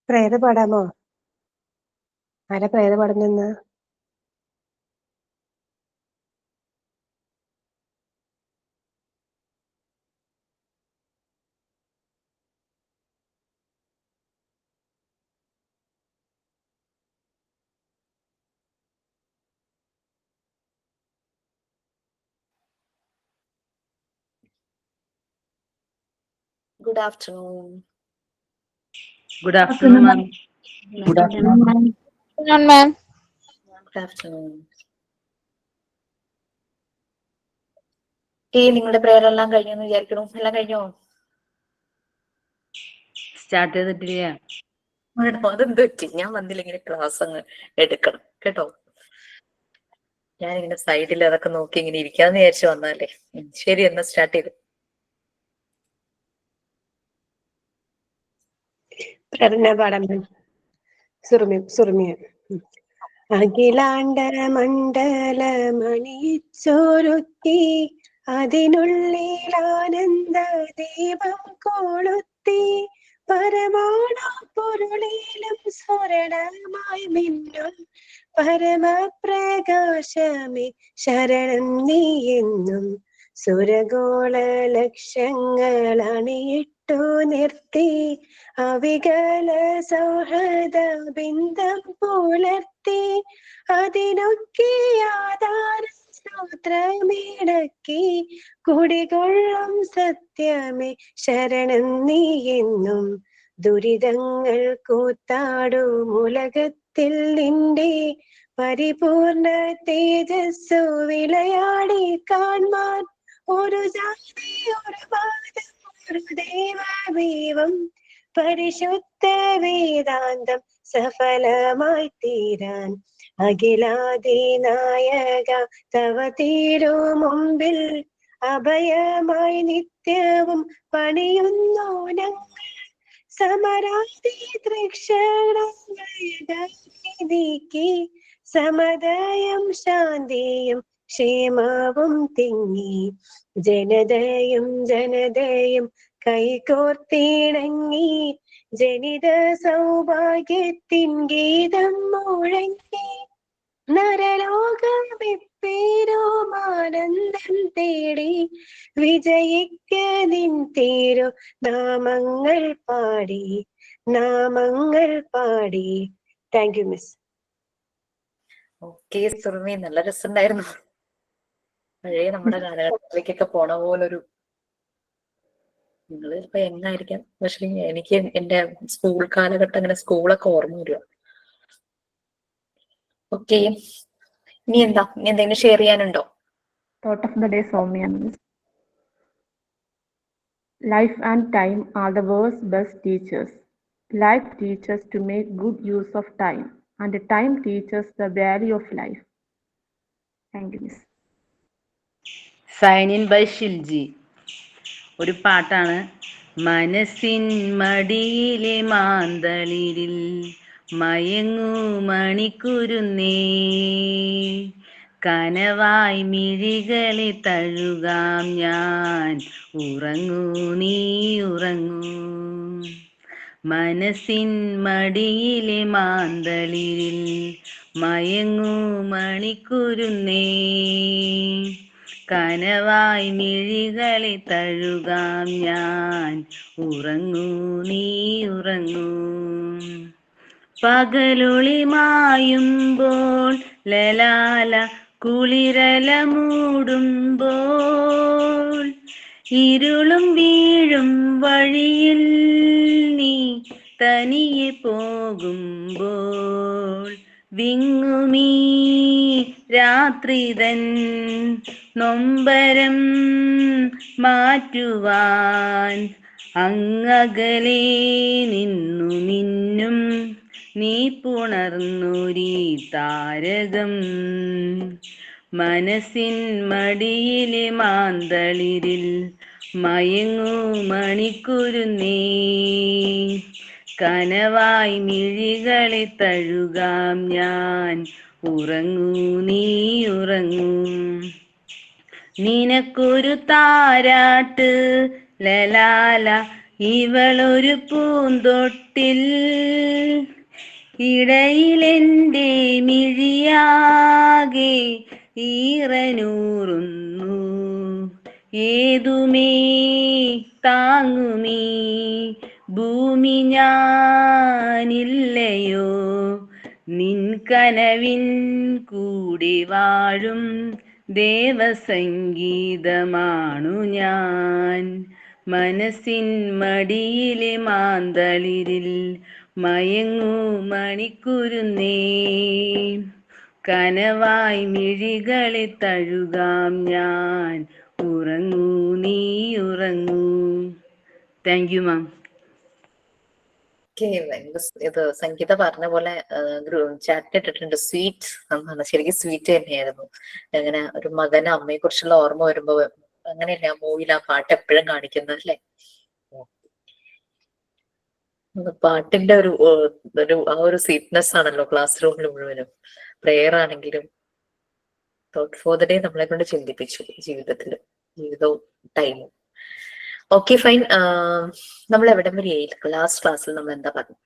പ്രേത പാടാമോ? ആരാ പ്രേത പാടുന്നെന്ന്? Good afternoon. Good afternoon, ma'am. Good afternoon, ma'am. Good afternoon, ma'am. Good afternoon. നിങ്ങളുടെ prayer എല്ലാം കഴിഞ്ഞെന്ന് വിചാരിക്കണു. എല്ലാം കഴിഞ്ഞോ? സ്റ്റാർട്ട് ചെയ്തിട്ടില്ല. അതെന്ത് പറ്റി? ഞാൻ വന്നില്ലെങ്കിൽ ക്ലാസ് അങ്ങ് എടുക്കണം കേട്ടോ. ഞാനിങ്ങനെ സൈഡിൽ അതൊക്കെ നോക്കി ഇങ്ങനെ ഇരിക്കാന്ന് വിചാരിച്ചു വന്നാലേ. ശരി, എന്നാ സ്റ്റാർട്ട് ചെയ്തു. പ്രേരണ പാടാം. സുറുമിയ. അഖിലാണ്ട മണ്ഡല മണിച്ചോരുത്തി, അതിനുള്ളിൽ ആനന്ദ ദീപം കൊളുത്തി, പരമാണ പൊരുളിലും സ്ഫുരണമായി മിന്നും പരമപ്രകാശമേ ശരണം നീയെന്നും, സുരഗോള ലക്ഷങ്ങൾ അണിയിട്ടു നിർത്തി, അവികല സൗഹൃദ ബിന്ദം പുലർത്തി, അതിനൊക്കെ ആധാര സ്തോത്രമിടക്കി, കുടികൊള്ളും സത്യമേ ശരണം നീയെന്നും, ദുരിതങ്ങൾ കൂത്താടും ഉലകത്തിൽ നിന്റെ പരിപൂർണ തേജസ്സു വിളയാടി കാൺമാൻ, ഒരു ജാതി ഒരു വാദം ഒരു ദൈവം പരിശുദ്ധ വേദാന്തം സഫലമായി തീരാൻ, അഖിലാദിനായക തവ തീരു മുമ്പിൽ അഭയമായി നിത്യവും പണിയുന്നു ഞങ്ങൾ, സമരാധി തൃക്ഷണങ്ങൾ നീക്കി, സമദയം ശാന്തിയും ക്ഷേമവും തിങ്ങി, ജനതയും കൈകോർത്തിണങ്ങി, ജനിത സൗഭാഗ്യത്തിൻ ഗീതം മുഴങ്ങി, നരലോകമെപ്പേരോമാനന്ദം തേടി വിജയിക്ക നിൻ തീരു നാമങ്ങൾ പാടി. Thank you miss. Okay Surumi, നല്ല രസമുണ്ടായിരുന്നു. പഴയ നമ്മുടെ കാലഘട്ടത്തിലേക്കൊക്കെ പോണ പോലൊരു, നിങ്ങൾ ചിലപ്പോ എങ്ങായിരിക്കാം, പക്ഷെ എനിക്ക് എന്റെ സ്കൂൾ കാലഘട്ടം അങ്ങനെ സ്കൂളൊക്കെ ഓർമ്മ വരിക. ഓക്കെ, ഇനി എന്തെങ്കിലും share ചെയ്യാനുണ്ടോ? Thought of the day, Soumya. Life and time are the world's best teachers. Life teaches to make good use of time, and time teaches the value of life. Thank you, miss. Sign in by Shilji. ഒരു പാട്ടാണ്. മനസ്സിൻ മടിയിലെ മാന്തളിരിൽ മയങ്ങൂ മണിക്കുരുന്നേ, കനവായി മിഴികളെ തഴുകാം ഞാൻ, ഉറങ്ങൂ നീ ഉറങ്ങൂ. മനസ്സിൻ മടിയിലെ മാന്തളിരിൽ മയങ്ങൂ മണിക്കുരുന്നേ, കനവായി മിഴികളെ തഴുകാം ഞാൻ, ഉറങ്ങൂ നീ ഉറങ്ങൂ. പകലൊളി മായുമ്പോൾ ലലാല കുളിരല മൂടുമ്പോൾ, ഇരുളും വീഴും വഴിയിൽ നീ തനിയെ പോകുമ്പോൾ, വിങ്ങുമീ രാത്രിതൻ നൊമ്പരം മാറ്റുവാൻ, അങ്ങകലെ നിന്നു മിന്നും നീ പുണർന്നൊരീ താരകം. മനസ്സിൻ മടിയിലെ മാന്തളിരിൽ മയങ്ങൂ മണിക്കുരുന്നേ, കനവായി മിഴികളെ തഴുകാം ഞാൻ, ഉറങ്ങൂ നീ ഉറങ്ങൂ. നിനക്കൊരു താരാട്ട് ലലാല ഇവളൊരു പൂന്തൊട്ടിൽ ഇടയിലെന്റെ മിഴിയാകെ ഈറനൂറുന്നു. ഏതുമേ താങ്ങുമീ ഭൂമി ഞാനില്ലയോ, നിൻ കനവിൻ കൂടി വാഴും ദേവസംഗീതമാണു ഞാൻ. മനസ്സിൻ മടിയിലെ മാന്തളിരിൽ മയങ്ങൂ മണിക്കുരുന്നേ, കനവായി മിഴികളെ തഴുകാം ഞാൻ. ഉറങ്ങൂ നീ ഉറങ്ങൂ. Thank you ma'am. ഇത് സംഗീത പറഞ്ഞ പോലെ ചാറ്റ് ഇട്ടിട്ടുണ്ട്, സ്വീറ്റ് എന്നാണ്. ശരിക്കും സ്വീറ്റ് തന്നെയായിരുന്നു. അങ്ങനെ ഒരു മകന് അമ്മയെ കുറിച്ചുള്ള ഓർമ്മ വരുമ്പോ അങ്ങനെയല്ല മൂവിയിൽ ആ പാട്ട് എപ്പോഴും കാണിക്കുന്നത് അല്ലേ. പാട്ടിന്റെ ഒരു ആ ഒരു സ്വീറ്റ്നെസ് ആണല്ലോ ക്ലാസ് റൂമിൽ മുഴുവനും. പ്രെയർ ആണെങ്കിലും തോട്ട് ഫോർ ദ ഡേ നമ്മളെ കൊണ്ട് ചിന്തിപ്പിച്ചു ജീവിതവും ടൈമും. Okay fine. നമ്മൾ എവിടം വരെ ആയിരിക്കും? ലാസ്റ്റ് ക്ലാസ്സിൽ നമ്മൾ എന്താ പറഞ്ഞു?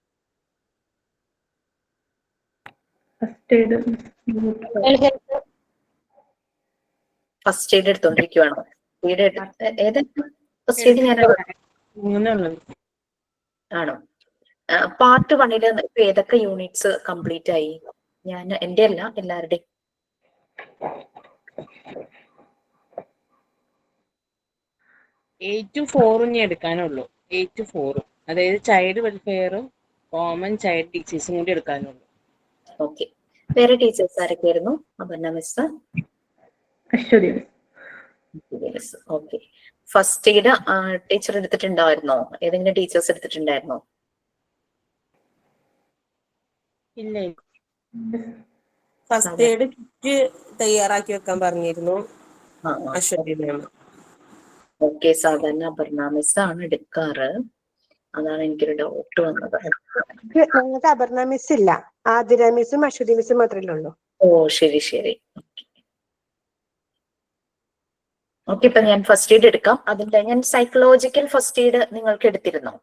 ഫസ്റ്റ് എയ്ഡ് എടുത്തോണ്ടിരിക്കുവാണോ? ഫസ്റ്റ് എയ്ഡ് ഞാൻ ആണോ? പാർട്ട് 1 ഇപ്പൊ ഏതൊക്കെ യൂണിറ്റ്സ് കംപ്ലീറ്റ് ആയി? ഞാൻ എന്റെ അല്ല എല്ലാവരുടെയും. 8 to 4 ഇനി എടുക്കാനുള്ളൂ. 8 to 4, അതായത് ചൈൽഡ് വെൽഫെയറും കോമൺ ചൈൽഡ് ടീച്ചേഴ്സും കൂടി എടുക്കാനുള്ളൂ. ഓക്കെ. വേറെ ടീച്ചേഴ്സ് ആരൊക്കെയായിരുന്നു? Aparna miss, Aswathy. Okay. First aid teacher എടുത്തിട്ടുണ്ടായിരുന്നോ? ഏതെങ്കിലും ടീച്ചേഴ്സ് എടുത്തിട്ടുണ്ടായിരുന്നോ? ഇല്ല, ഫസ്റ്റ് എയ്ഡ് കിറ്റ് തയ്യാറാക്കി വെക്കാൻ പറഞ്ഞിരുന്നു അശ്വതി മാം. ഓക്കെ. സാധാരണ അപർണ മിസ് ആണ് എടുക്കാറ്, അതാണ് എനിക്കൊരു ഡൗട്ട് വന്നത്. ഞങ്ങൾക്ക് അപർണ മിസ് ഇല്ല, ആതിര മിസ്സും അശ്വതി മിസ്സും മാത്രമേ ഉള്ളൂ. ഓ ശരി ശരി. ഓക്കെ. ഇപ്പൊ ഞാൻ ഫസ്റ്റ് എയ്ഡ് എടുക്കാം. അതിന്റെ ഞാൻ സൈക്കോളജിക്കൽ ഫസ്റ്റ് എയ്ഡ് നിങ്ങൾക്ക് എടുത്തിരുന്നോ?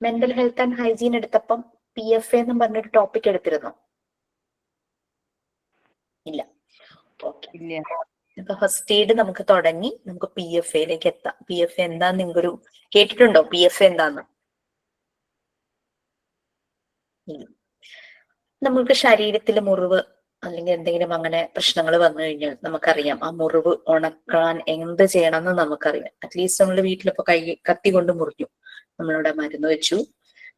മെന്റൽ ഹെൽത്ത് ആൻഡ് ഹൈജീൻ എടുത്തപ്പം PFA എന്നും പറഞ്ഞൊരു ടോപ്പിക് എടുത്തിരുന്നോ? ഇല്ല. ഓക്കെ. ഇപ്പൊ ഫസ്റ്റ് എയ്ഡ് നമുക്ക് തുടങ്ങി, നമുക്ക് PFAയിലേക്ക് എത്താം. PFA എന്താന്ന് നിങ്ങൾക്കൊരു കേട്ടിട്ടുണ്ടോ? PFA എന്താന്ന്? നമുക്ക് ശരീരത്തിലെ മുറിവ് അല്ലെങ്കിൽ എന്തെങ്കിലും അങ്ങനെ പ്രശ്നങ്ങൾ വന്നു കഴിഞ്ഞാൽ നമുക്കറിയാം ആ മുറിവ് ഉണക്കാൻ എന്ത് ചെയ്യണമെന്ന് നമുക്കറിയാം. അറ്റ്ലീസ്റ്റ് നമ്മുടെ വീട്ടിലിപ്പോ കത്തി കൊണ്ട് മുറിഞ്ഞു, നമ്മളിവിടെ മരുന്ന് വെച്ചു,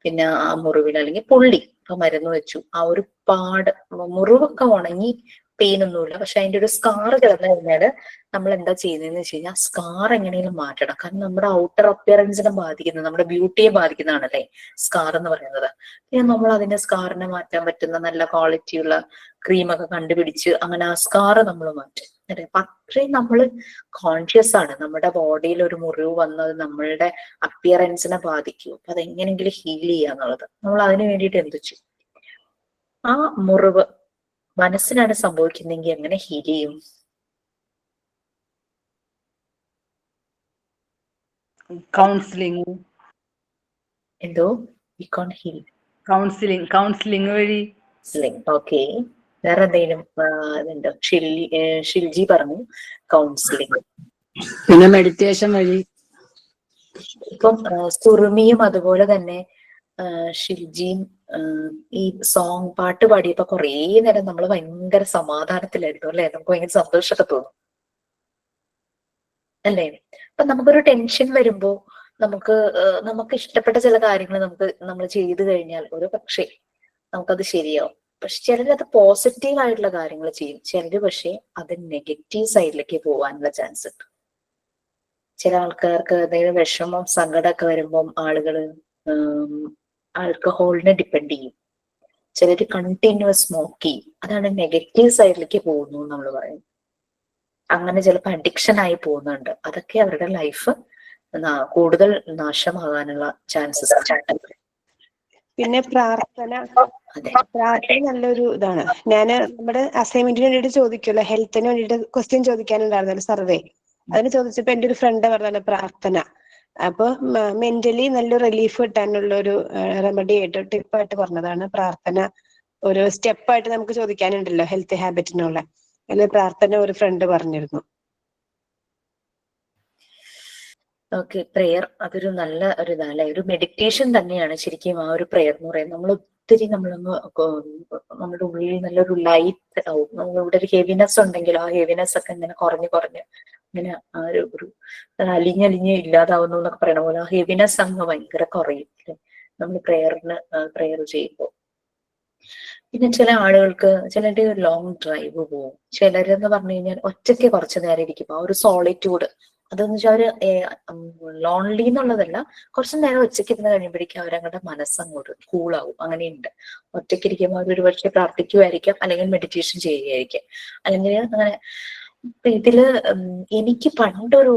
പിന്നെ ആ മുറിവിൽ അല്ലെങ്കിൽ പൊള്ളി ഇപ്പൊ മരുന്ന് വെച്ചു, ആ ഒരു മുറിവൊക്കെ ഉണങ്ങി പെയിൻ ഒന്നുമില്ല, പക്ഷെ അതിന്റെ ഒരു സ്കാർ കിടന്നു കഴിഞ്ഞാല് നമ്മൾ എന്താ ചെയ്യുന്നതെന്ന് വെച്ച് കഴിഞ്ഞാൽ സ്കാർ എങ്ങനെയും മാറ്റണം. കാരണം നമ്മുടെ ഔട്ടർ അപ്പിയറൻസിനെ ബാധിക്കുന്നത്, നമ്മുടെ ബ്യൂട്ടിയെ ബാധിക്കുന്നതാണല്ലേ സ്കാർ എന്ന് പറയുന്നത്. പിന്നെ നമ്മൾ അതിന്റെ സ്കാറിനെ മാറ്റാൻ പറ്റുന്ന നല്ല ക്വാളിറ്റിയുള്ള ക്രീമൊക്കെ കണ്ടുപിടിച്ച് അങ്ങനെ ആ സ്കാർ നമ്മൾ മാറ്റും അല്ലെ. അപ്പൊ അത്രയും നമ്മൾ കോൺഷ്യസ് ആണ്. നമ്മുടെ ബോഡിയിൽ ഒരു മുറിവ് വന്നത് നമ്മളുടെ അപ്പിയറൻസിനെ ബാധിക്കും. അപ്പൊ അതെങ്ങനെയെങ്കിലും ഹീൽ ചെയ്യാന്നുള്ളത് നമ്മൾ അതിനു വേണ്ടിയിട്ട് എന്ത് ചെയ്യും? ആ മുറിവ് മനസ്സിനാണ് സംഭവിക്കുന്നെങ്കിൽ എങ്ങനെ ഹീൽ ചെയ്യും? കൗൺസിലിംഗ്. എന്തോ? We can't heal. കൗൺസിലിംഗ് വഴി. ഓക്കെ. വേറെ എന്തെങ്കിലും ഇതുണ്ടോ? ഷിൽജി പറഞ്ഞു കൗൺസിലിംഗ്. പിന്നെ മെഡിറ്റേഷൻ വഴി. ഇപ്പം സുറുമിയും അതുപോലെ തന്നെ ഷിൽജിയും ഈ പാട്ട് പാടിയപ്പോ കുറേ നേരം നമ്മൾ ഭയങ്കര സമാധാനത്തിലായിരുന്നു അല്ലെ. നമുക്ക് ഭയങ്കര സന്തോഷമൊക്കെ തോന്നും അല്ലേ. അപ്പൊ നമുക്കൊരു ടെൻഷൻ വരുമ്പോ നമുക്ക് ഇഷ്ടപ്പെട്ട ചില കാര്യങ്ങൾ നമ്മൾ ചെയ്തു കഴിഞ്ഞാൽ ഒരു പക്ഷേ നമുക്കത് ശരിയാവും. പക്ഷെ ചിലരത് പോസിറ്റീവ് ആയിട്ടുള്ള കാര്യങ്ങൾ ചെയ്യും, ചിലര് പക്ഷെ അത് നെഗറ്റീവ് സൈഡിലേക്ക് പോകാനുള്ള ചാൻസ് ഉണ്ട്. ചില ആൾക്കാർക്ക് എന്തെങ്കിലും വിഷമം സങ്കടമൊക്കെ വരുമ്പം ആളുകള് ആൽക്കഹോളിനെ ഡിപ്പെൻഡ് ചെയ്യും. ചിലര് കണ്ടിന്യൂസ് സ്മോക്ക് ചെയ്യും, അതാണ് നെഗറ്റീവ് സൈഡിലേക്ക് പോകുന്നു നമ്മൾ പറയും. അങ്ങനെ ചിലപ്പോൾ അഡിക്ഷൻ ആയി പോകുന്നുണ്ട്. അതൊക്കെ അവരുടെ ലൈഫ് കൂടുതൽ നാശമാകാനുള്ള ചാൻസസ്. പിന്നെ പ്രാർത്ഥന നല്ലൊരു ഇതാണ്. ഞാൻ നമ്മുടെ അസൈൻമെന്റിന് വേണ്ടിയിട്ട് ചോദിക്കുമല്ലോ, ഹെൽത്തിന് വേണ്ടിയിട്ട് ക്വസ്റ്റ്യൻ ചോദിക്കാനുണ്ടായിരുന്നല്ലോ സർവേ. അതിന് ചോദിച്ചപ്പോ എന്റെ ഒരു ഫ്രണ്ട് പറഞ്ഞാണ് പ്രാർത്ഥന. അപ്പൊ മെന്റലി നല്ല റിലീഫ് കിട്ടാനുള്ള ഒരു റെമഡി ആയിട്ട് ടിപ്പായിട്ട് പറഞ്ഞതാണ് പ്രാർത്ഥന. ഒരു സ്റ്റെപ്പായിട്ട് നമുക്ക് ചോദിക്കാനുണ്ടല്ലോ ഹെൽത്ത് ഹാബിറ്റിനുള്ള, അതിൽ പ്രാർത്ഥന ഒരു ഫ്രണ്ട് പറഞ്ഞിരുന്നു. ഓക്കെ, പ്രെയർ അതൊരു നല്ല ഒരു ഇതല്ലേ, ഒരു മെഡിറ്റേഷൻ തന്നെയാണ് ശരിക്കും ആ ഒരു പ്രെയർ എന്ന് പറയുന്നത്. നമ്മൾ ഒത്തിരി നമ്മുടെ ഉള്ളിൽ നല്ലൊരു ലൈറ്റ് ആവും. നമ്മളിവിടെ ഒരു ഹെവിനെസ് ഉണ്ടെങ്കിൽ ആ ഹെവിനെസ് ഒക്കെ ഇങ്ങനെ കുറഞ്ഞ് ഇങ്ങനെ ആ ഒരു അലിഞ്ഞലിഞ്ഞ് ഇല്ലാതാവുന്നു എന്നൊക്കെ പറയണ പോലെ ആ ഹെവിനെസ് അങ്ങ് ഭയങ്കര കുറയും നമ്മൾ പ്രെയർ ചെയ്യുമ്പോൾ. പിന്നെ ചില ആളുകൾക്ക് ചിലരുടെ ഒരു ലോങ് ഡ്രൈവ് പോവും. ചിലരെന്ന് പറഞ്ഞു കഴിഞ്ഞാൽ ഒറ്റയ്ക്ക് കുറച്ചു നേരം ഇരിക്കും. ആ ഒരു സോളിറ്റ്യൂഡ് അതെന്ന് വെച്ചാൽ അവര് ലോൺലി എന്നുള്ളതല്ല, കുറച്ചു നേരം ഒറ്റയ്ക്ക് ഇരുന്ന് കഴിയുമ്പോഴേക്കും അവരങ്ങളുടെ മനസ്സങ്ങോട്ട് കൂളാവും. അങ്ങനെയുണ്ട്. ഒറ്റയ്ക്ക് ഇരിക്കുമ്പോൾ അവർ ഒരുപക്ഷെ പ്രാർത്ഥിക്കുമായിരിക്കാം, അല്ലെങ്കിൽ മെഡിറ്റേഷൻ ചെയ്യുകയായിരിക്കാം, അല്ലെങ്കിൽ അങ്ങനെ. ഇതില് എനിക്ക് പണ്ടൊരു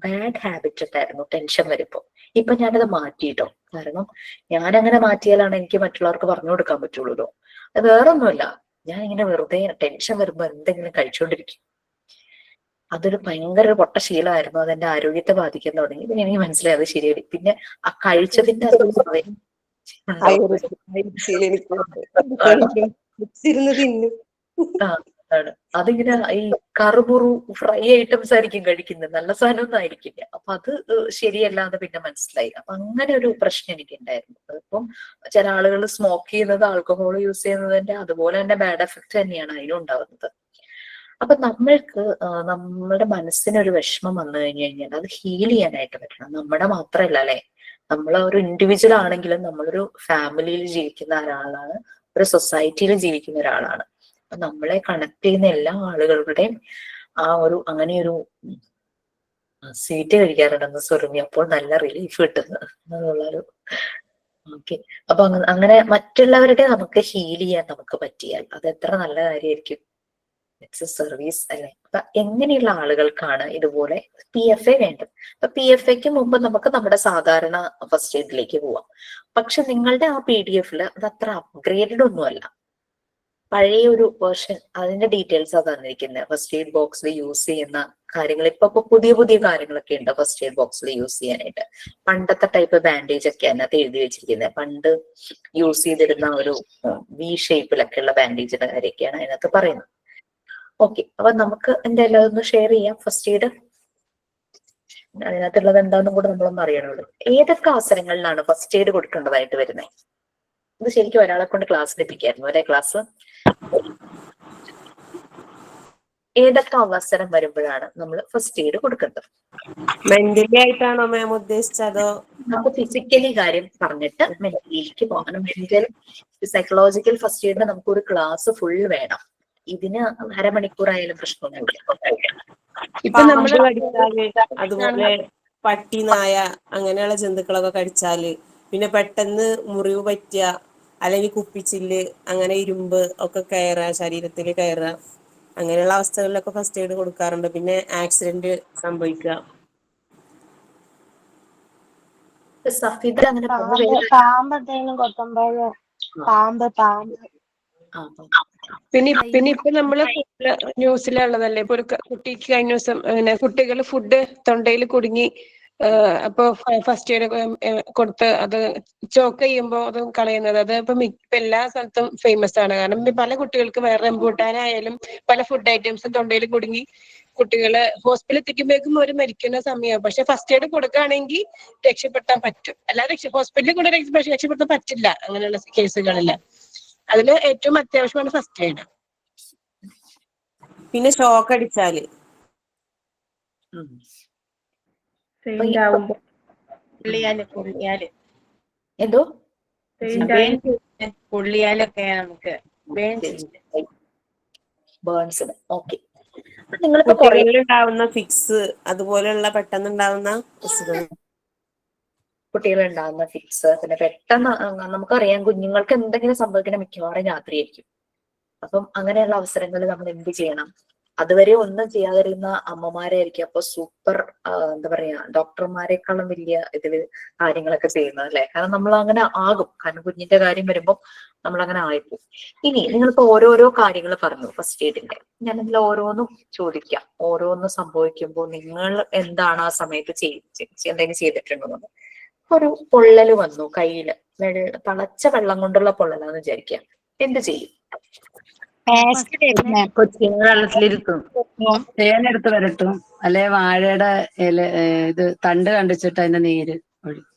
ബാഡ് ഹാബിറ്റ് ഉണ്ടായിരുന്നു ടെൻഷൻ വരുമ്പോ. ഇപ്പൊ ഞാനത് മാറ്റിയിട്ടോ. കാരണം ഞാനങ്ങനെ മാറ്റിയാലാണ് എനിക്ക് മറ്റുള്ളവർക്ക് പറഞ്ഞു കൊടുക്കാൻ പറ്റുള്ളൂ. അത് വേറൊന്നുമല്ല, ഞാൻ ഇങ്ങനെ വെറുതെ ടെൻഷൻ വരുമ്പോ എന്തെങ്കിലും കഴിച്ചുകൊണ്ടിരിക്കും. അതൊരു ഭയങ്കര പൊട്ട ശീലമായിരുന്നു. അതെന്റെ ആരോഗ്യത്തെ ബാധിക്കാൻ തുടങ്ങി. പിന്നെ എനിക്ക് മനസ്സിലായി അത് ശരിയാണ്. പിന്നെ ആ കഴിച്ചതിന്റെ അതിങ്ങനെ ഈ കറുമുറു ഫ്രൈ ഐറ്റംസ് ആയിരിക്കും കഴിക്കുന്നത്, നല്ല സാധനമൊന്നും ആയിരിക്കില്ല. അപ്പൊ അത് ശരിയല്ലാന്ന് പിന്നെ മനസ്സിലായി. അപ്പൊ അങ്ങനെ ഒരു പ്രശ്നം എനിക്ക് ഉണ്ടായിരുന്നു. അതിപ്പം ചില ആളുകൾ സ്മോക്ക് ചെയ്യുന്നത്, ആൽക്കഹോൾ യൂസ് ചെയ്യുന്നതിന്റെ അതുപോലെ തന്നെ ബാഡ് എഫക്ട് തന്നെയാണ് അതിനും ഉണ്ടാവുന്നത്. അപ്പൊ നമ്മൾക്ക് നമ്മുടെ മനസ്സിനൊരു വിഷമം വന്നു കഴിഞ്ഞാൽ അത് ഹീൽ ചെയ്യാനായിട്ട് പറ്റണം. നമ്മുടെ മാത്രമല്ല അല്ലെ, നമ്മൾ ഒരു ഇൻഡിവിജ്വൽ ആണെങ്കിലും നമ്മളൊരു ഫാമിലിയിൽ ജീവിക്കുന്ന ഒരാളാണ്, ഒരു സൊസൈറ്റിയിൽ ജീവിക്കുന്ന ഒരാളാണ്. അപ്പൊ നമ്മളെ കണക്ട് ചെയ്യുന്ന എല്ലാ ആളുകളുടെയും ആ ഒരു അങ്ങനെയൊരു സ്വീറ്റ് കഴിക്കാറുണ്ടെന്ന് സുറുമി, അപ്പോൾ നല്ല റിലീഫ് കിട്ടുന്നത് എന്നുള്ളൊരു. ഓക്കെ, അപ്പൊ അങ്ങനെ മറ്റുള്ളവരുടെ നമുക്ക് ഹീൽ ചെയ്യാൻ നമുക്ക് പറ്റിയാൽ അത് എത്ര നല്ല കാര്യമായിരിക്കും. ഇറ്റ്സ് എ സർവീസ് അല്ലെ. അപ്പൊ എങ്ങനെയുള്ള ആളുകൾക്കാണ് ഇതുപോലെ PFA വേണ്ടത്? അപ്പൊ PFAക്ക് മുമ്പ് നമുക്ക് നമ്മുടെ സാധാരണ ഫസ്റ്റ് എയ്ഡിലേക്ക് പോവാം. പക്ഷെ നിങ്ങളുടെ ആ PDF അത് അത്ര അപ്ഗ്രേഡഡ് ഒന്നുമല്ല, പഴയ ഒരു വേർഷൻ. അതിന്റെ ഡീറ്റെയിൽസ് തന്നിരിക്കുന്നത്. ഫസ്റ്റ് എയ്ഡ് ബോക്സിൽ യൂസ് ചെയ്യുന്ന കാര്യങ്ങൾ ഇപ്പൊ പുതിയ പുതിയ കാര്യങ്ങളൊക്കെ ഉണ്ട് ഫസ്റ്റ് എയ്ഡ് ബോക്സിൽ യൂസ് ചെയ്യാനായിട്ട്. പണ്ടത്തെ ടൈപ്പ് ബാൻഡേജ് ഒക്കെ അതിനകത്ത് എഴുതി വെച്ചിരിക്കുന്നത്. പണ്ട് യൂസ് ചെയ്തിരുന്ന ഒരു V ഷേപ്പിലൊക്കെ ഉള്ള ബാൻഡേജിന്റെ കാര്യമൊക്കെയാണ് അതിനകത്ത് പറയുന്നത്. ഓക്കെ, അപ്പൊ നമുക്ക് എന്തായാലും അതൊന്ന് ഷെയർ ചെയ്യാം. ഫസ്റ്റ് എയ്ഡ് അതിനകത്തുള്ളത് എന്താണെന്നും കൂടെ നമ്മളൊന്ന് അറിയണമല്ലോ. ഏതൊക്കെ അവസരങ്ങളിലാണ് ഫസ്റ്റ് എയ്ഡ് കൊടുക്കേണ്ടതായിട്ട് വരുന്നത്? ഇത് ശരിക്കും ഒരാളെ കൊണ്ട് ക്ലാസ് ലഭിക്കായിരുന്നു. ഒരേ ക്ലാസ് ഏതൊക്കെ അവസരം വരുമ്പോഴാണ് നമ്മൾ ഫസ്റ്റ് എയ്ഡ് കൊടുക്കേണ്ടത്? മെന്റലി ആയിട്ടാണോ മാം ഉദ്ദേശിച്ചതോ? നമുക്ക് ഫിസിക്കലി കാര്യം പറഞ്ഞിട്ട് മെന്റലിയിലേക്ക് പോകണം. മെന്റൽ സൈക്കോളജിക്കൽ ഫസ്റ്റ് എയ്ഡിന് നമുക്കൊരു ക്ലാസ് ഫുൾ വേണം. ഇതിന് അരമണിക്കൂറായാലും പ്രശ്നമൊന്നുമില്ല. ഇപ്പൊ നമ്മള് കടിച്ചാല്, അതുപോലെ പട്ടി, നായ അങ്ങനെയുള്ള ജന്തുക്കളൊക്കെ കടിച്ചാല്, പിന്നെ പെട്ടെന്ന് മുറിവ് പറ്റുക, അല്ലെങ്കിൽ കുപ്പിച്ചില്ല്, അങ്ങനെ ഇരുമ്പ് ഒക്കെ കയറുക, ശരീരത്തിൽ കയറുക, അങ്ങനെയുള്ള അവസ്ഥകളിലൊക്കെ ഫസ്റ്റ് എയ്ഡ് കൊടുക്കാറുണ്ട്. പിന്നെ ആക്സിഡന്റ് സംഭവിക്കുക. സഫീദ അങ്ങനെ പാമ്പ് എന്തെങ്കിലും കൊത്തുമ്പോഴോ? പാമ്പ് പിന്നെ ഇപ്പൊ നമ്മള് ന്യൂസിലുള്ളതല്ലേ, ഇപ്പൊ ഒരു കുട്ടിക്ക് കഴിഞ്ഞ ദിവസം കുട്ടികൾ ഫുഡ് തൊണ്ടയിൽ കുടുങ്ങി, അപ്പൊ ഫസ്റ്റ് എയ്ഡ് കൊടുത്ത് അത് ചോക്ക് ചെയ്യുമ്പോൾ അത് കളയുന്നത്, അത് ഇപ്പൊ എല്ലാ സ്ഥലത്തും ഫേമസ് ആണ്. കാരണം പല കുട്ടികൾക്ക് റംബൂട്ടാനായാലും പല ഫുഡ് ഐറ്റംസും തൊണ്ടയിൽ കുടുങ്ങി കുട്ടികള് ഹോസ്പിറ്റലിൽ എത്തിക്കുമ്പോഴേക്കും ഒരു മരിക്കുന്ന സമയമാണ്. പക്ഷെ ഫസ്റ്റ് എയ്ഡ് കൊടുക്കുകയാണെങ്കിൽ രക്ഷപ്പെട്ടാൻ പറ്റും. അല്ലാതെ ഹോസ്പിറ്റലിൽ കൂടെ രക്ഷപ്പെടുത്താൻ പറ്റില്ല അങ്ങനെയുള്ള കേസുകളിൽ. അതില് ഏറ്റവും അത്യാവശ്യമാണ് ഫസ്റ്റ് എയ്ഡ്. പിന്നെ ഷോക്ക് അടിച്ചാല് എന്തോ പൊള്ളിയാലൊക്കെ നമുക്ക് ബേൺസിന്. ഓക്കെ, നിങ്ങളിപ്പോ കുട്ടികളിലുണ്ടാവുന്ന ഫിക്സ്, അതുപോലെയുള്ള പെട്ടെന്നുണ്ടാവുന്ന കുട്ടികളുണ്ടാകുന്ന ഫിക്സ്, പിന്നെ പെട്ടെന്ന് നമുക്കറിയാം കുഞ്ഞുങ്ങൾക്ക് എന്തെങ്കിലും സംഭവിക്കണ മിക്കവാറും രാത്രിയായിരിക്കും. അപ്പം അങ്ങനെയുള്ള അവസരങ്ങളിൽ നമ്മൾ എന്ത് ചെയ്യണം? അതുവരെ ഒന്നും ചെയ്യാതിരുന്ന അമ്മമാരായിരിക്കും അപ്പൊ സൂപ്പർ എന്താ പറയാ ഡോക്ടർമാരെക്കാളും വലിയ ഇതില് കാര്യങ്ങളൊക്കെ ചെയ്യുന്നത് അല്ലെ. കാരണം നമ്മൾ അങ്ങനെ ആകും. കാരണം കുഞ്ഞിന്റെ കാര്യം വരുമ്പോൾ നമ്മൾ അങ്ങനെ ആയിപ്പോവും. ഇനി നിങ്ങളിപ്പോ ഓരോരോ കാര്യങ്ങൾ പറഞ്ഞു ഫസ്റ്റ് എയ്ഡിന്റെ. ഞാനതിൽ ഓരോന്നും ചോദിക്കാം. ഓരോന്ന് സംഭവിക്കുമ്പോൾ നിങ്ങൾ എന്താണ് ആ സമയത്ത് എന്തെങ്കിലും ചെയ്തിട്ടുണ്ടോ? ഒരു പൊള്ളല് വന്നു കയ്യില്, തിളച്ച വെള്ളം കൊണ്ടുള്ള പൊള്ളലാന്ന് വിചാരിക്കാം, എന്ത് ചെയ്യും? കൊച്ചിനെ വെള്ളത്തിലിരുത്തും. തേനെടുത്ത് വരട്ടും, അല്ലെ വാഴയുടെ ഇല ഇത് തണ്ട് കണ്ടിച്ചിട്ട് അതിന്റെ നീര് ഒഴിക്കും.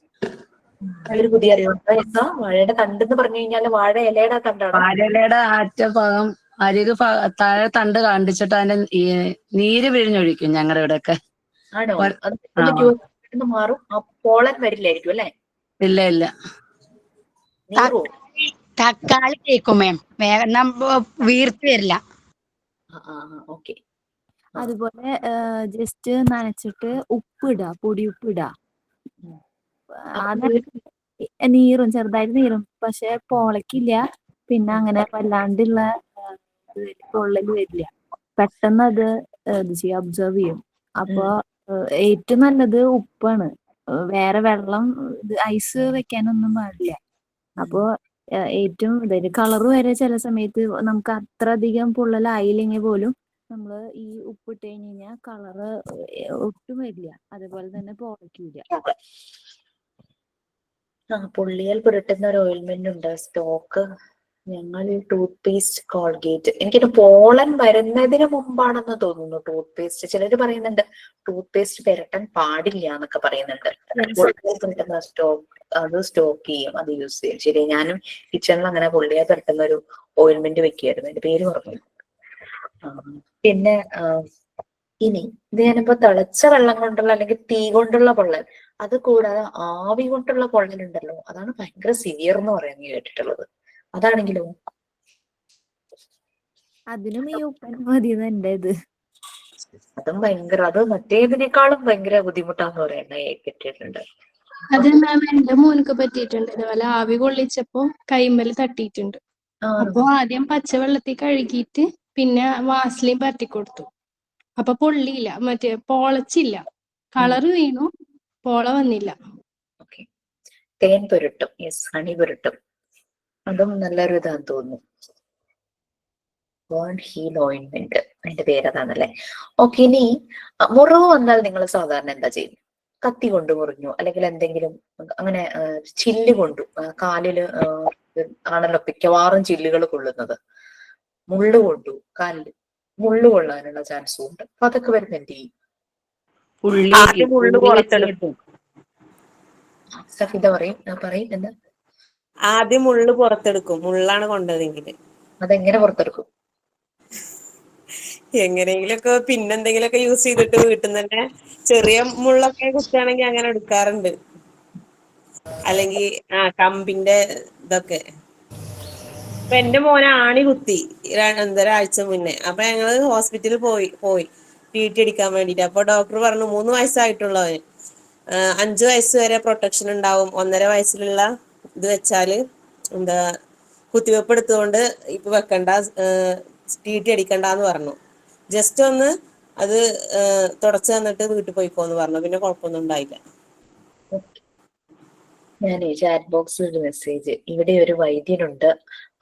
ഒരു പുതിയ അറിവുണ്ട്. എന്താ വാഴയുടെ തണ്ടെന്ന് പറഞ്ഞു കഴിഞ്ഞാല് വാഴ ഇലയുടെ തണ്ടാണ്? വാഴയിലയുടെ ആറ്റ ഭാഗം താഴെ തണ്ട് കണ്ടിച്ചിട്ട് അതിന്റെ നീര് പിഴിഞ്ഞൊഴിക്കും ഞങ്ങളുടെ ഇവിടെയൊക്കെ. ആണോ? അത് മാറും. ആ പോളൻ വരില്ലായിരിക്കും അല്ലെ? ഇല്ല ഇല്ല. നീറോ? തക്കാളി തേക്കും മാം, വീർത്ത് വരില്ല. ഓക്കെ. അതുപോലെ ജസ്റ്റ് നനച്ചിട്ട് ഉപ്പിടുക, പൊടി ഉപ്പിടുക. നീറും, ചെറുതായിട്ട് നീറും, പക്ഷെ പൊളക്കില്ല. പിന്നെ അങ്ങനെ വല്ലാണ്ടുള്ള പൊള്ളല് വരില്ല. പെട്ടെന്ന് അത് ഇത് ചെയ്യും, അബ്സർവ് ചെയ്യും. അപ്പൊ ഏറ്റവും നല്ലത് ഉപ്പാണ്. വേറെ വെള്ളം ഐസ് വെക്കാനൊന്നും പാടില്ല. അപ്പൊ ഏറ്റവും ഇതായത് കളറ് വരെ ചില സമയത്ത് നമുക്ക് അത്ര അധികം പൊള്ളലായില്ലെങ്കിൽ പോലും നമ്മള് ഈ ഉപ്പിട്ട് കഴിഞ്ഞാൽ കളറ് ഒട്ടും വരില്ല. അതേപോലെ തന്നെ പൊളയ്ക്കൂല. പൊള്ളിയാൽ പുരട്ടുന്ന ഒരു ഓയിൽമെന്റ് ഉണ്ട് സ്റ്റോക്ക്. ഞങ്ങൾ ടൂത്ത് പേസ്റ്റ് കോൾഗേറ്റ്, എനിക്കൊരു പോളൻ വരുന്നതിന് മുമ്പാണെന്ന് തോന്നുന്നു ടൂത്ത് പേസ്റ്റ്. ചിലര് പറയുന്നുണ്ട് ടൂത്ത് പേസ്റ്റ് പുരട്ടാൻ പാടില്ല എന്നൊക്കെ പറയുന്നുണ്ട്. അത് സ്റ്റോക്ക് ചെയ്യും, അത് യൂസ് ചെയ്യും. ശരി, ഞാനും കിച്ചണിൽ അങ്ങനെ പൊള്ളിയാൽ പുരട്ടുന്ന ഒരു ഓയിൽമെന്റ് വെക്കുകയായിരുന്നു, എന്റെ പേര് പറഞ്ഞു. പിന്നെ ഇനി ഇത് ഞാനിപ്പോ തിളച്ച വെള്ളം കൊണ്ടുള്ള അല്ലെങ്കിൽ തീ കൊണ്ടുള്ള പൊള്ളൽ, അത് കൂടാതെ ആവി കൊണ്ടുള്ള പൊള്ളലുണ്ടല്ലോ, അതാണ് ഭയങ്കര സിവിയർ എന്ന് പറയുന്നത് കേട്ടിട്ടുള്ളത്. അതാണെങ്കിലോ? അതിനും ഈ ഉപ്പൻ മതി എന്റെ ഇത്. അതും ഭയങ്കര, അത് മറ്റേതിനേക്കാളും ഭയങ്കര ബുദ്ധിമുട്ടാന്ന് പറയുന്നത് കേട്ടിട്ടുണ്ട്. അത് മാം എന്റെ മോനക്ക് പറ്റിയിട്ടുണ്ട്. ഇതുപോലെ ആവി കൊള്ളിച്ചപ്പോ കൈമേൽ തട്ടിയിട്ടുണ്ട്. അപ്പൊ ആദ്യം പച്ചവെള്ളത്തിൽ കഴുകിയിട്ട് പിന്നെ വാസലിൻ പരട്ടി കൊടുത്തു. അപ്പൊ പൊള്ളിയില്ല, മറ്റേ പൊളച്ചില്ല, കളറ് വീണു, പോള വന്നില്ല. തേൻ പുരട്ടും, യെസ്, ഹണി പുരട്ടും, അതും നല്ലൊരു ഇതാന്ന് തോന്നുന്നു. ബേൺ ഹീൽ ഓയിൻമെന്റ്, അതിന്റെ പേരതാണല്ലേ. ഓക്കെ. ഇനി മുറിവ് വന്നാൽ നിങ്ങൾ സാധാരണ എന്താ ചെയ്യും? കത്തി കൊണ്ട് മുറിഞ്ഞു, അല്ലെങ്കിൽ എന്തെങ്കിലും അങ്ങനെ ചില്ല് കൊണ്ടു, കാലില് ആണല്ലോ മിക്കവാറും ചില്ലുകൾ കൊള്ളുന്നത്. മുള്ളു കൊണ്ടു കാലില് മുള്ളു കൊള്ളാനുള്ള ചാൻസും ഉണ്ട്. അപ്പൊ അതൊക്കെ വരുന്ന എന്ത് ചെയ്യും? സഫിദ പറയും എന്താ? ആദ്യം മുള്ളു പുറത്തെടുക്കും. മുള്ളാണ് കൊണ്ടതെങ്കിൽ അതെങ്ങനെ പുറത്തെടുക്കും? എങ്ങനെയെങ്കിലൊക്കെ പിന്നെന്തെങ്കിലുമൊക്കെ യൂസ് ചെയ്തിട്ട് വീട്ടിൽ നിന്ന് തന്നെ ചെറിയ മുള്ളൊക്കെ കുത്തുകയാണെങ്കിൽ അങ്ങനെ എടുക്കാറുണ്ട്. അല്ലെങ്കിൽ കമ്പിന്റെ ഇതൊക്കെ. ഇപ്പൊ എന്റെ മോനെ ആണി കുത്തി 2.5 ആഴ്ച മുന്നേ. അപ്പൊ ഞങ്ങള് ഹോസ്പിറ്റലിൽ പോയി TT അടിക്കാൻ വേണ്ടിട്ട്. അപ്പൊ ഡോക്ടർ പറഞ്ഞു 3 വയസ്സായിട്ടുള്ളവന് 5 വയസ്സ് വരെ പ്രൊട്ടക്ഷൻ ഉണ്ടാവും, 1.5 വയസ്സിലുള്ള ഇത് വെച്ചാല് എന്താ കുത്തിവെപ്പ് എടുത്തുകൊണ്ട് ഇപ്പൊ വെക്കണ്ട, TT അടിക്കണ്ടെന്ന് പറഞ്ഞു. ജസ്റ്റ് ഒന്ന് അത് തുടച്ചു തന്നിട്ട് വീട്ടിൽ പോയിക്കോന്ന് പറഞ്ഞു. പിന്നെ കുഴപ്പമൊന്നും ഉണ്ടായില്ല. ഞാൻ ചാറ്റ് ബോക്സിൽ ഒരു മെസ്സേജ്, ഇവിടെ ഒരു വൈദ്യനുണ്ട്,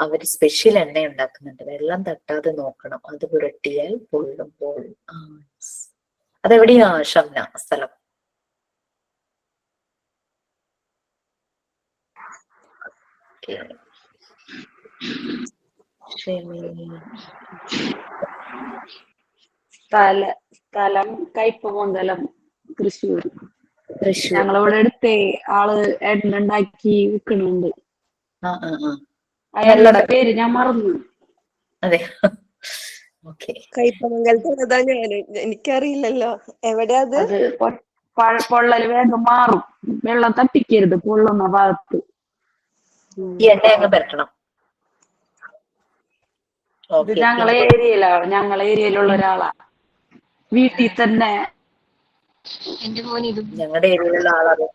അവര് സ്പെഷ്യൽ എണ്ണ ഉണ്ടാക്കുന്നുണ്ട്, വെള്ളം തട്ടാതെ നോക്കണം, അത് പുരട്ടിയാൽ പൊള്ളുമ്പോൾ. അതെവിടെയാ ഷംന സ്ഥലം? സ്ഥലം കയ്പമംഗലം, തൃശ്ശൂർ. ഞങ്ങളിവിടെ അടുത്തേ ആള് എണ്ണ ഉണ്ടാക്കി വിൽക്കണുണ്ട്. അയാളുടെ പേര് ഞാൻ മറന്നു. അതെ, കയ്പമംഗലത്ത് എനിക്കറിയില്ലല്ലോ എവിടെയാ അത്. പൊള്ളല് വേഗം മാറും, വെള്ളം തട്ടിക്കരുത് പൊള്ളുന്ന ഭാഗത്ത്. ഈ എണ്ണ അങ്ങ് പരട്ടണം. ഇത് ഞങ്ങളെ ഏരിയയിലുള്ള ഒരാളാ, വീട്ടിൽ തന്നെ. എന്റെ മോൻ ഇത് ഞങ്ങളുടെ ഏരിയയിലുള്ള ആളാണ്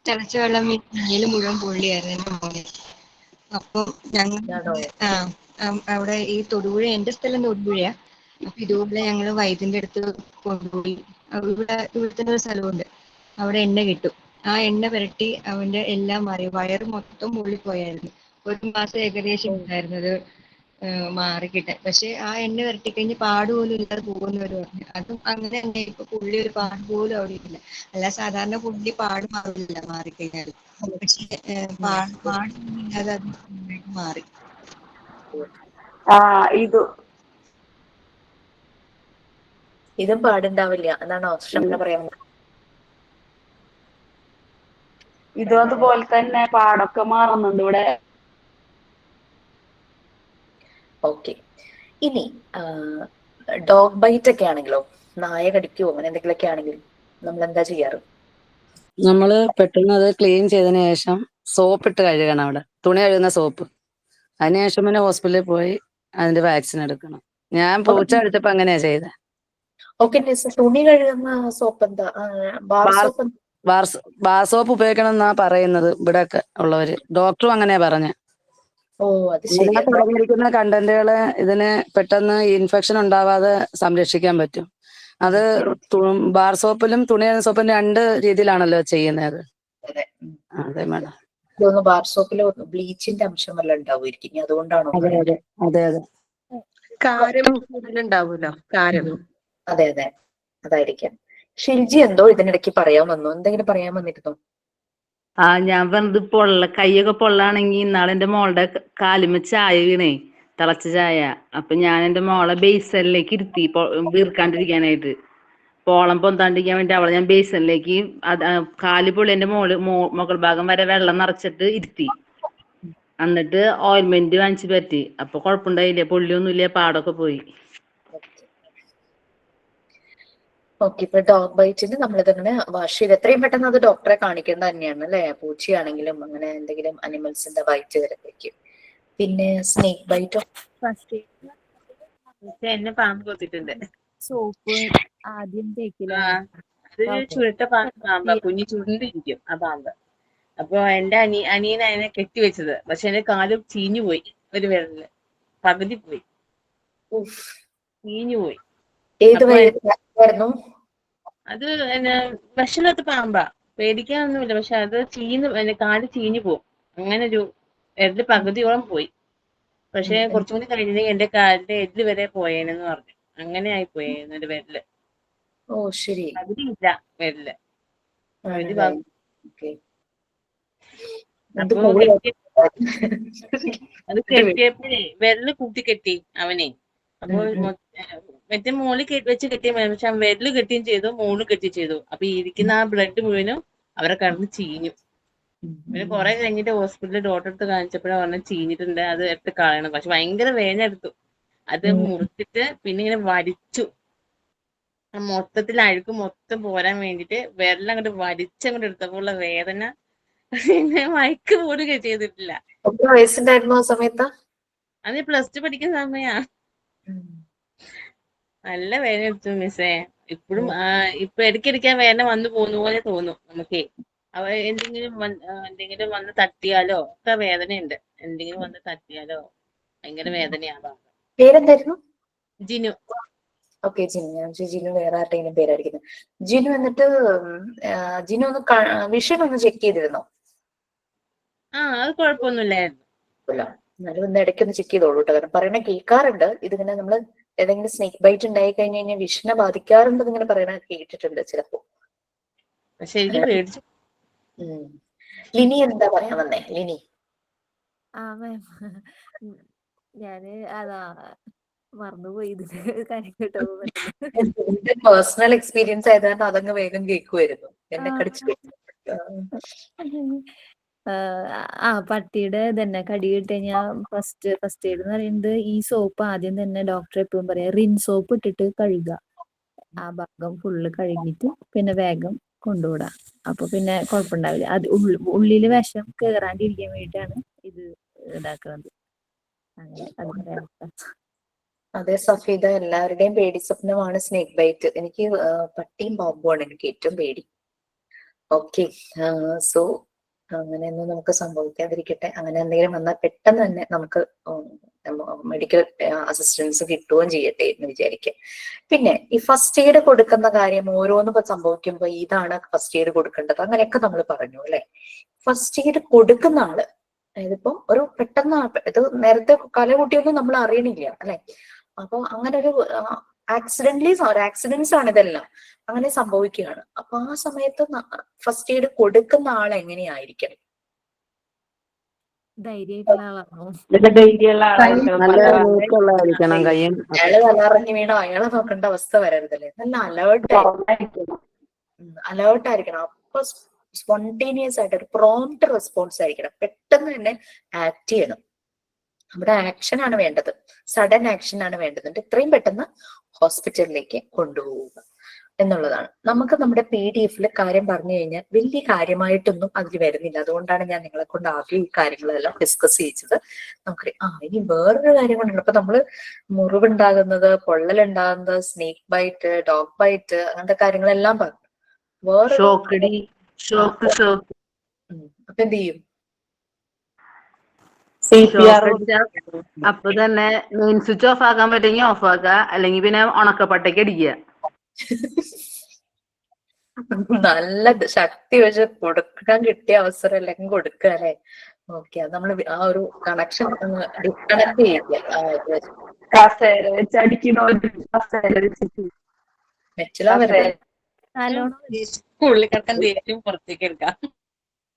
തിളച്ച വെള്ളം മേല് മുഴുവൻ പൊള്ളിയായിരുന്നു എന്റെ മോനെ. അപ്പം ഞങ്ങൾ അവിടെ ഈ തൊടുപുഴ, എന്റെ സ്ഥലം തൊടുപുഴയാ, അപ്പൊ ഇതുപോലെ ഞങ്ങൾ വൈദ്യന്റെ അടുത്ത് കൊണ്ടുപോയി. ഇവിടെ തന്നെ ഒരു സ്ഥലമുണ്ട്, അവിടെ എണ്ണ കിട്ടും. ആ എണ്ണ പുരട്ടി അവന്റെ എല്ലാം മാറി, വയറ് മൊത്തം പൊള്ളിപ്പോയായിരുന്നു. 1 മാസം ഏകദേശം ഉണ്ടായിരുന്നത് മാറിക്കിട്ടാൻ. പക്ഷെ ആ എണ്ണ പുരട്ടി കഴിഞ്ഞ് പാട് പോലും ഇല്ലാതെ പോകുന്നവര് പറഞ്ഞു. അതും അങ്ങനെ തന്നെ. ഇപ്പൊ പുള്ളി ഒരു പാട് പോലും അവിടെ ഇല്ല. അല്ല സാധാരണ പുള്ളി പാട് മാറില്ല മാറിക്കഴിഞ്ഞാൽ, പക്ഷെ പാടൊന്നും ഇല്ലാതെ അത് മാറി. ഇതും പാടുണ്ടാവില്ല എന്നാണോ ഷംന പറയാൻ? ഇതും അതുപോലെ തന്നെ പാടൊക്കെ മാറുന്നുണ്ട് ഇവിടെ. ഓക്കെ. ഇനി ഡോഗ് ബൈറ്റ് ഒക്കെ ആണെങ്കിലോ, നായ കടിക്കുവോ അങ്ങനെ എന്തെങ്കിലുമൊക്കെ ആണെങ്കിൽ നമ്മൾ എന്താ ചെയ്യാറ്? നമ്മള് പെട്ടെന്ന് അത് ക്ലീൻ ചെയ്തതിന് ശേഷം സോപ്പ് ഇട്ട് കഴുകണം, അവിടെ തുണി കഴുകുന്ന സോപ്പ്. അതിനുശേഷം പിന്നെ ഹോസ്പിറ്റലിൽ പോയി അതിന്റെ വാക്സിൻ എടുക്കണം. ഞാൻ പൂച്ച എടുത്തപ്പോ അങ്ങനെയാ ചെയ്തത്. ഓക്കെ. തുണി കഴുകുന്ന സോപ്പ് എന്താ? Bar soap? ബാർ സോപ്പ് ഉപയോഗിക്കണം എന്നാ പറയുന്നത് ഇവിടെയൊക്കെ ഉള്ളവര്. ഡോക്ടറും അങ്ങനെയാ പറഞ്ഞ. ഓ അത് ശരി. തുടങ്ങിയിരിക്കുന്ന കണ്ടന്റുകള് ഇതിന് പെട്ടെന്ന് ഇൻഫെക്ഷൻ ഉണ്ടാവാതെ സംരക്ഷിക്കാൻ പറ്റും. അത് ബാർ സോപ്പിലും തുണി കഴുകുന്ന സോപ്പിലും 2 രീതിയിലാണല്ലോ ചെയ്യുന്നത്. അതെ മാഡം. ബാർ സോപ്പില് ബ്ലീച്ചിന്റെ അംശം വല്ല ഉണ്ടാവുമായിരിക്കും, അതുകൊണ്ടാണോ? അതെ. കാരം കൂടുതലുണ്ടാവൂലോ, കാരം. അതെ അതായിരിക്കാം. ഷിൽജി എന്തോ ഇതിനിടയ്ക്ക് പറയാൻ വന്നു, എന്തെങ്കിലും പറയാൻ വന്നിരുന്നോ? ഞാൻ പറഞ്ഞത് കൈയൊക്കെ പൊള്ളാണെങ്കി ഇന്നാളെ എന്റെ മോളുടെ കാലുമ്മ ചായ വീണേ, തിളച്ച ചായ. അപ്പൊ ഞാൻ എന്റെ മോളെ ബേസനിലേക്ക് ഇരുത്തി വീർക്കാണ്ടിരിക്കാനായിട്ട്, പോളം പൊന്താണ്ടിരിക്കാൻ വേണ്ടി അവളെ ഞാൻ ബേസനിലേക്ക് കാല് പൊള്ളി എന്റെ മുകൾ ഭാഗം വരെ വെള്ളം നിറച്ചിട്ട് ഇരുത്തി. എന്നിട്ട് ഓയിൽമെന്റ് വാങ്ങിച്ചു പറ്റി. അപ്പൊ കുഴപ്പമുണ്ടായില്ല, പൊള്ളിയൊന്നുമില്ല, പാടൊക്കെ പോയി. ഓക്കെ. ഇപ്പൊ ഡോഗ് ബൈറ്റിന് നമ്മളിതങ്ങനെ വാഷ് ചെയ്ത് എത്രയും പെട്ടെന്ന് അത് ഡോക്ടറെ കാണിക്കേണ്ടത് തന്നെയാണ് അല്ലെ? പൂച്ചയാണെങ്കിലും അങ്ങനെ എന്തെങ്കിലും അനിമൽസിന്റെ ബൈറ്റ് വരുമ്പോഴേക്കും. പിന്നെ സ്നേക്ക് ബൈറ്റോ? എന്നെ പാമ്പ് കൊത്തിട്ടുണ്ട്. സോപ്പ് ആദ്യം തേക്കില്ല. അത് ചുരുട്ട പാമ്പാ, കുഞ്ഞു ചുരുണ്ടിരിക്കും ആ പാമ്പ്. അപ്പൊ എന്റെ അനിയൻ അതിനെ കെട്ടിവെച്ചത്. പക്ഷെ എന്റെ കാല് ചീഞ്ഞു പോയി, ഒരു വിരലില് പകുതി പോയി, ചീഞ്ഞു പോയി. അത് വിഷമില്ലാത്ത പാമ്പാ, പേടിക്കാനൊന്നുമില്ല. പക്ഷെ അത് കാല് ചീഞ്ഞു പോകും. അങ്ങനെ ഒരു വിരല് പകുതിയോളം പോയി. പക്ഷെ കുറച്ചും കൂടി കഴിഞ്ഞെങ്കിൽ എന്റെ കാലിന്റെ എല്ല് വരെ പോയേനെന്ന് പറഞ്ഞു. അങ്ങനെ ആയി പോയേന്ന് ഒരു വിരല്. ഓ ശരി. പകുതിയില്ല വിരല്. അപ്പൊ അത് കെട്ടിയപ്പോഴേ വിരല് കൂട്ടി കെട്ടി അവനെ. അപ്പൊ മറ്റേ മോളിൽ വെച്ച് കെട്ടിയ, പക്ഷെ വിരല് കെട്ടിയും ചെയ്തു, മോള് കെട്ടി ചെയ്തു. അപ്പൊ ഇരിക്കുന്ന ആ ബ്ലഡ് മുഴുവനും അവരെ കടന്ന് ചീഞ്ഞു. പിന്നെ കുറെ കഴിഞ്ഞിട്ട് ഹോസ്പിറ്റലിൽ ഡോക്ടറെ അടുത്ത് കാണിച്ചപ്പോഴാണ് പറഞ്ഞ ചീഞ്ഞിട്ടുണ്ട്, അത് എടുത്ത് കളയണം. പക്ഷെ ഭയങ്കര വേദന എടുത്തു. അത് മുറിച്ചിട്ട് പിന്നെ ഇങ്ങനെ വരിച്ചു, മൊത്തത്തിൽ അഴുക്ക് മൊത്തം പോരാൻ വേണ്ടിട്ട് വിരലങ്ങോട്ട് വരിച്ചങ്ങോട്ട് എടുത്തപ്പോഴുള്ള വേദന മയക്ക് പോലും ചെയ്തിട്ടില്ല. എത്ര വയസ്സുണ്ടായിരുന്നു ആ സമയത്ത്? അത് +2 പഠിക്കുന്ന സമയാ. നല്ല വേദന എടുത്തു മിസ്സേ. ഇപ്പോഴും ഇപ്പൊ ഇടയ്ക്കിടയ്ക്ക് ആ വേദന വന്നു പോകുന്ന പോലെ തോന്നും നമുക്കേ. എന്തെങ്കിലും വന്ന് തട്ടിയാലോ ഒക്കെ വേദനയുണ്ട്. എന്തെങ്കിലും വന്ന് തട്ടിയാലോ ഭയങ്കര വേദനയാണ്. പേരെന്തായിരുന്നു? ജിനു. ഓക്കെ ജിനു. ഞാൻ ജിനു വേറെ ആരുടെയും പേരായിരിക്കുന്നത്. ജിനു എന്നിട്ട് ജിനു ഒന്ന് വിഷൻ ഒന്ന് ചെക്ക് ചെയ്തിരുന്നോ? അത് കുഴപ്പമൊന്നുമില്ലായിരുന്നു. എന്നാലും ഒന്ന് ഇടയ്ക്കൊന്ന് ചെക്ക് ചെയ്തോളൂ കേട്ടോ. കാരണം പറയണ കേൾക്കാറുണ്ട്, ഇതിങ്ങനെ നമ്മള് ഏതെങ്കിലും സ്നേക്ക് ബൈറ്റ് ഉണ്ടായി കഴിഞ്ഞു കഴിഞ്ഞാൽ വിഷനെ ബാധിക്കാറുണ്ട് ഇങ്ങനെ പറയണ കേട്ടിട്ടുണ്ട് ചിലപ്പോ. ലിനി എന്താ പറയാൻ വന്നേ? ലിനി ഞാന് മറന്നുപോയി ഇതിന് കാര്യം കേട്ടോ. പേഴ്സണൽ എക്സ്പീരിയൻസ് ആയതുകൊണ്ട് അതങ്ങ് വേഗം കേൾക്കുമായിരുന്നു. എന്നെ കടിച്ചു. പട്ടിയുടെ തന്നെ കടി കിട്ടി കഴിഞ്ഞാൽ ഫസ്റ്റ് എയ്ഡ് എന്ന് പറയുന്നത് ഈ സോപ്പ് ആദ്യം തന്നെ ഡോക്ടർ എപ്പോഴും പറയാ റിൻ സോപ്പ് ഇട്ടിട്ട് കഴുകുക. ആ ഭാഗം ഫുള്ള് കഴുകിയിട്ട് പിന്നെ വേഗം കൊണ്ടുവിടാം. അപ്പൊ പിന്നെ കുഴപ്പമുണ്ടാവില്ല. അത് ഉള്ളില് വിഷം കേറാണ്ടിരിക്കാൻ വേണ്ടിയിട്ടാണ് ഇത് ഇതാക്കുന്നത്. അതെ സഫീദ, എല്ലാവരുടെയും പേടി സ്വപ്നമാണ് സ്നേക്ക് ബൈറ്റ്. എനിക്ക് പട്ടിയും പാമ്പുമാണ് എനിക്ക് ഏറ്റവും പേടി. ഓക്കെ. സോ അങ്ങനെയൊന്നും നമുക്ക് സംഭവിക്കാതിരിക്കട്ടെ. അങ്ങനെ എന്തെങ്കിലും വന്നാൽ പെട്ടെന്ന് തന്നെ നമുക്ക് മെഡിക്കൽ അസിസ്റ്റൻസ് കിട്ടുകയും ചെയ്യട്ടെ എന്ന് വിചാരിക്കുക. പിന്നെ ഈ ഫസ്റ്റ് എയ്ഡ് കൊടുക്കുന്ന കാര്യം ഓരോന്നും സംഭവിക്കുമ്പോൾ ഇതാണ് ഫസ്റ്റ് എയ്ഡ് കൊടുക്കേണ്ടത് അങ്ങനെയൊക്കെ നമ്മൾ പറഞ്ഞു അല്ലെ. ഫസ്റ്റ് എയ്ഡ് കൊടുക്കുന്ന ആള്, അതായത് ഇപ്പം ഒരു പെട്ടെന്ന് ഇത് നേരത്തെ കലകൂട്ടിയൊന്നും നമ്മൾ അറിയണില്ല അല്ലെ. അപ്പൊ അങ്ങനെ ഒരു ആക്സിഡൻസ് ആണ് ഇതെല്ലാം, അങ്ങനെ സംഭവിക്കുകയാണ്. അപ്പൊ ആ സമയത്ത് ഫസ്റ്റ് എയ്ഡ് കൊടുക്കുന്ന ആൾ എങ്ങനെയായിരിക്കണം? ധൈര്യമായിട്ടുള്ള ആളാണോ? ധൈര്യമുള്ള ആളായിരിക്കണം. നല്ല വീക്കുള്ളതായിരിക്കണം കയ്യും. അയാള് തലറിഞ്ഞു വീണോ അയാളെ നോക്കേണ്ട അവസ്ഥ വരരുതല്ലേ. നല്ല അലേർട്ട് ആയിരിക്കണം. അപ്പൊ സ്പോണ്ടേനിയസ് ആയിട്ട് ഒരു പ്രോംപ്റ്റ് റെസ്പോൺസ് ആയിരിക്കണം. പെട്ടെന്ന് തന്നെ ആക്ട് ചെയ്യണം. നമ്മുടെ ആക്ഷൻ ആണ് വേണ്ടത്, സഡൻ ആക്ഷൻ ആണ് വേണ്ടത്. എത്രയും പെട്ടെന്ന് ഹോസ്പിറ്റലിലേക്ക് കൊണ്ടുപോവുക എന്നുള്ളതാണ്. നമുക്ക് നമ്മുടെ PDF കാര്യം പറഞ്ഞു കഴിഞ്ഞാൽ വലിയ കാര്യമായിട്ടൊന്നും അതിൽ വരുന്നില്ല. അതുകൊണ്ടാണ് ഞാൻ നിങ്ങളെ കൊണ്ട് ആദ്യം ഈ കാര്യങ്ങളെല്ലാം ഡിസ്കസ് ചെയ്യിച്ചത്. നമുക്ക് ഇനി വേറൊരു കാര്യം കൊണ്ടുണ്ട്. അപ്പൊ നമ്മള് മുറിവുണ്ടാകുന്നത്, പൊള്ളലുണ്ടാകുന്നത്, സ്നേക്ക് ബൈറ്റ്, ഡോഗ് ബൈറ്റ്, അങ്ങനത്തെ കാര്യങ്ങളെല്ലാം പറഞ്ഞു. വേറെ അപ്പൊ എന്ത് ചെയ്യും? അപ്പൊ തന്നെ മെയിൻ സ്വിച്ച് ഓഫ് ആക്കാൻ പറ്റുമെങ്കിൽ ഓഫ് ആക്കുക, അല്ലെങ്കിൽ പിന്നെ ഉണക്കപ്പട്ടയ്ക്ക് അടിക്കുക. നല്ല ശക്തി വെച്ച് കൊടുക്കാൻ കിട്ടിയ അവസരം അല്ലെങ്കിൽ കൊടുക്കുക അല്ലെ. ഓക്കെ, അത് നമ്മൾ ആ ഒരു കണക്ഷൻ ഡിസ്കണക്ട് ചെയ്യില്ല.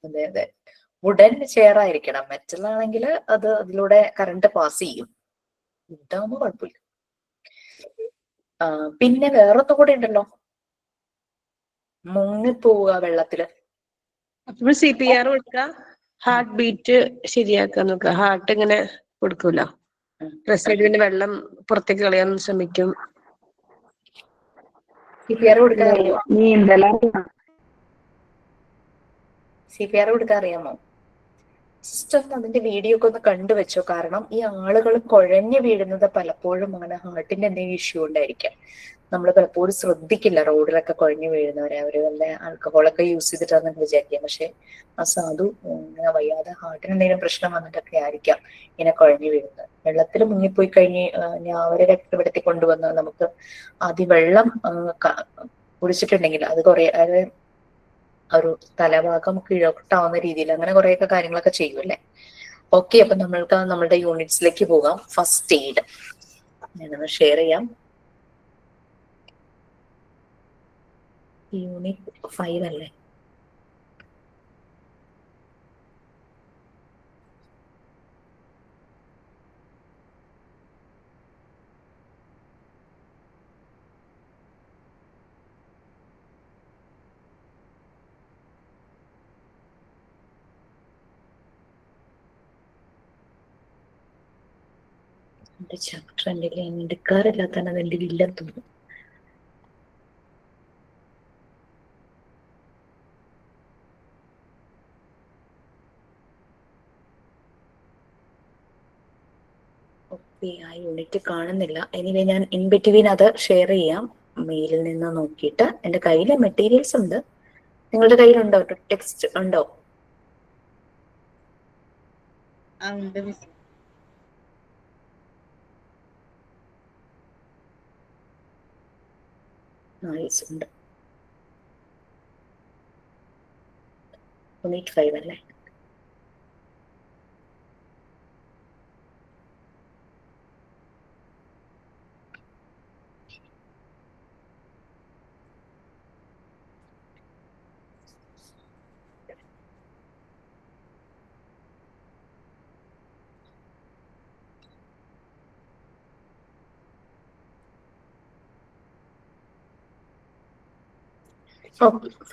അതെ അതെ, വുഡൻ ചെയർ ആയിരിക്കണം. മെറ്റലാണെങ്കിൽ അത് അതിലൂടെ കറണ്ട് പാസ് ചെയ്യും. ഇതാകുമ്പോ കുഴപ്പമില്ല. പിന്നെ വേറൊന്നും കൂടെ ഉണ്ടല്ലോ, മുങ്ങിപ്പോവുക വെള്ളത്തില്. അപ്പോൾ CPR കൊടുക്കുക, ഹാർട്ട് ബീറ്റ് ശരിയാക്കാൻ നോക്കുക. ഹാർട്ട് ഇങ്ങനെ കൊടുക്കൂല, പ്രസവിന്റെ വെള്ളം പുറത്തേക്ക് കളയാൻ ശ്രമിക്കും. CPR കൊടുക്കാൻ അറിയോ? CPR കൊടുക്കാൻ അറിയാമോ? ജസ്റ്റ് ഒന്ന് അതിന്റെ വീഡിയോ ഒക്കെ ഒന്ന് കണ്ടുവെച്ചോ. കാരണം ഈ ആളുകൾ കുഴഞ്ഞു വീഴുന്നത് പലപ്പോഴും അങ്ങനെ ഹാർട്ടിന്റെ എന്തെങ്കിലും ഇഷ്യൂ ഉണ്ടായിരിക്കാം. നമ്മൾ പലപ്പോഴും ശ്രദ്ധിക്കില്ല റോഡിലൊക്കെ കുഴഞ്ഞു വീഴുന്നവരെ. അവര് വല്ല ആൽക്കഹോളൊക്കെ യൂസ് ചെയ്തിട്ടാണെന്ന് വിചാരിക്കാം. പക്ഷെ ആ സാധു ഇങ്ങനെ വയ്യാതെ ഹാർട്ടിന് എന്തെങ്കിലും പ്രശ്നം വന്നിട്ടൊക്കെ ആയിരിക്കാം ഇങ്ങനെ കുഴഞ്ഞു വീഴുന്നത്. വെള്ളത്തിൽ മുങ്ങിപ്പോയി കഴിഞ്ഞ് അവരെ രക്ഷപ്പെടുത്തി കൊണ്ടുവന്ന് നമുക്ക് ആദ്യം വെള്ളം കുടിച്ചിട്ടുണ്ടെങ്കിൽ അത് കുറെ ഒരു തലഭാഗം കിഴോട്ടാവുന്ന രീതിയിൽ അങ്ങനെ കുറെയൊക്കെ കാര്യങ്ങളൊക്കെ ചെയ്യുമല്ലേ. ഓക്കെ, അപ്പൊ നമ്മൾക്ക് നമ്മളുടെ യൂണിറ്റ്സിലേക്ക് പോകാം. ഫസ്റ്റ് എയ്ഡ് ഞാനൊന്ന് ഷെയർ ചെയ്യാം. യൂണിറ്റ് 5 അല്ലേ? എന്റെ ചാപ്റ്റർ എൻ്റെ എടുക്കാറില്ലാത്തതാണ് അതെന്റെ ഇല്ലെന്ന് തോന്നുന്നു. ഓക്കെ, ആ യൂണിറ്റ് കാണുന്നില്ല. എനിവേ ഞാൻ ഇൻ ബിറ്റ്വീൻ അത് ഷെയർ ചെയ്യാം മെയിലിൽ നിന്ന് നോക്കിയിട്ട്. എൻ്റെ കയ്യിൽ മെറ്റീരിയൽസ് ഉണ്ട്. നിങ്ങളുടെ കയ്യിലുണ്ടോ? ടെക്സ്റ്റ് ഉണ്ടോ? ഉണ്ട്. യൂണിറ്റ് 5 അല്ലേ?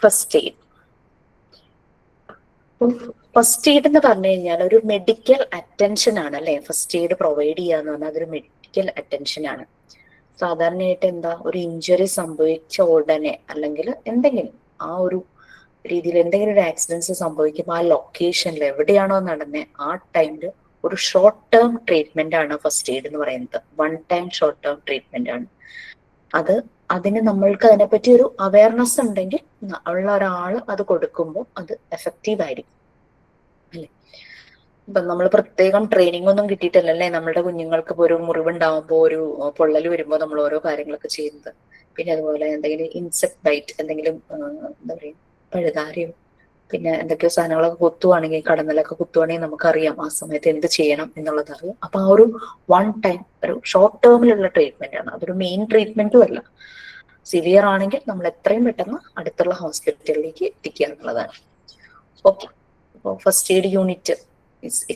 First aid. ഫസ്റ്റ് എയ്ഡ് എന്ന് പറഞ്ഞു കഴിഞ്ഞാൽ ഒരു മെഡിക്കൽ അറ്റൻഷൻ ആണ് അല്ലെ. ഫസ്റ്റ് എയ്ഡ് പ്രൊവൈഡ് ചെയ്യാന്ന് പറഞ്ഞാൽ അതൊരു മെഡിക്കൽ അറ്റൻഷൻ ആണ്. സാധാരണയായിട്ട് എന്താ, ഒരു ഇഞ്ചുറി സംഭവിച്ച ഉടനെ അല്ലെങ്കിൽ എന്തെങ്കിലും ആ ഒരു രീതിയിൽ എന്തെങ്കിലും ഒരു ആക്സിഡൻസ് സംഭവിക്കുമ്പോൾ ആ ലൊക്കേഷനിൽ എവിടെയാണോ നടന്നത് ആ ടൈമിൽ ഒരു ഷോർട്ട് ടേം ട്രീറ്റ്മെന്റ് ആണ് ഫസ്റ്റ് എയ്ഡ് എന്ന് പറയുന്നത്. 1 ടൈം ഷോർട്ട് ടേം ട്രീറ്റ്മെന്റ് ആണ് അത്. അതിന് നമ്മൾക്ക് അതിനെപ്പറ്റി ഒരു അവയർനെസ് ഉണ്ടെങ്കിൽ ഉള്ള ഒരാൾ അത് കൊടുക്കുമ്പോൾ അത് എഫക്റ്റീവ് ആയിരിക്കും. അല്ലെ? ഇപ്പൊ നമ്മൾ പ്രത്യേകം ട്രെയിനിങ് ഒന്നും കിട്ടിയിട്ടല്ലേ നമ്മുടെ കുഞ്ഞുങ്ങൾക്ക് ഇപ്പൊ ഒരു മുറിവുണ്ടാവുമ്പോ ഒരു പൊള്ളൽ വരുമ്പോൾ നമ്മൾ ഓരോ കാര്യങ്ങളൊക്കെ ചെയ്യുന്നത്. പിന്നെ അതുപോലെ എന്തെങ്കിലും ഇൻസെക്ട് ബൈറ്റ്, എന്തെങ്കിലും എന്താ പറയുക, പഴുതാരയോ പിന്നെ എന്തൊക്കെയോ സാധനങ്ങളൊക്കെ കുത്തുവാണെങ്കിൽ, കടന്നലൊക്കെ കുത്തുവാണെങ്കിൽ നമുക്കറിയാം ആ സമയത്ത് എന്ത് ചെയ്യണം എന്നുള്ളത് അറിയാം. അപ്പൊ ആ ഒരു വൺ ടൈം, ഒരു ഷോർട്ട് ടേമിലുള്ള ട്രീറ്റ്മെന്റ് ആണ്, അതൊരു മെയിൻ ട്രീറ്റ്മെന്റും അല്ല. സിവിയർ ആണെങ്കിൽ നമ്മൾ എത്രയും പെട്ടെന്ന് അടുത്തുള്ള ഹോസ്പിറ്റലിലേക്ക് എത്തിക്കുക എന്നുള്ളതാണ്. ഓക്കെ, അപ്പോൾ first aid unit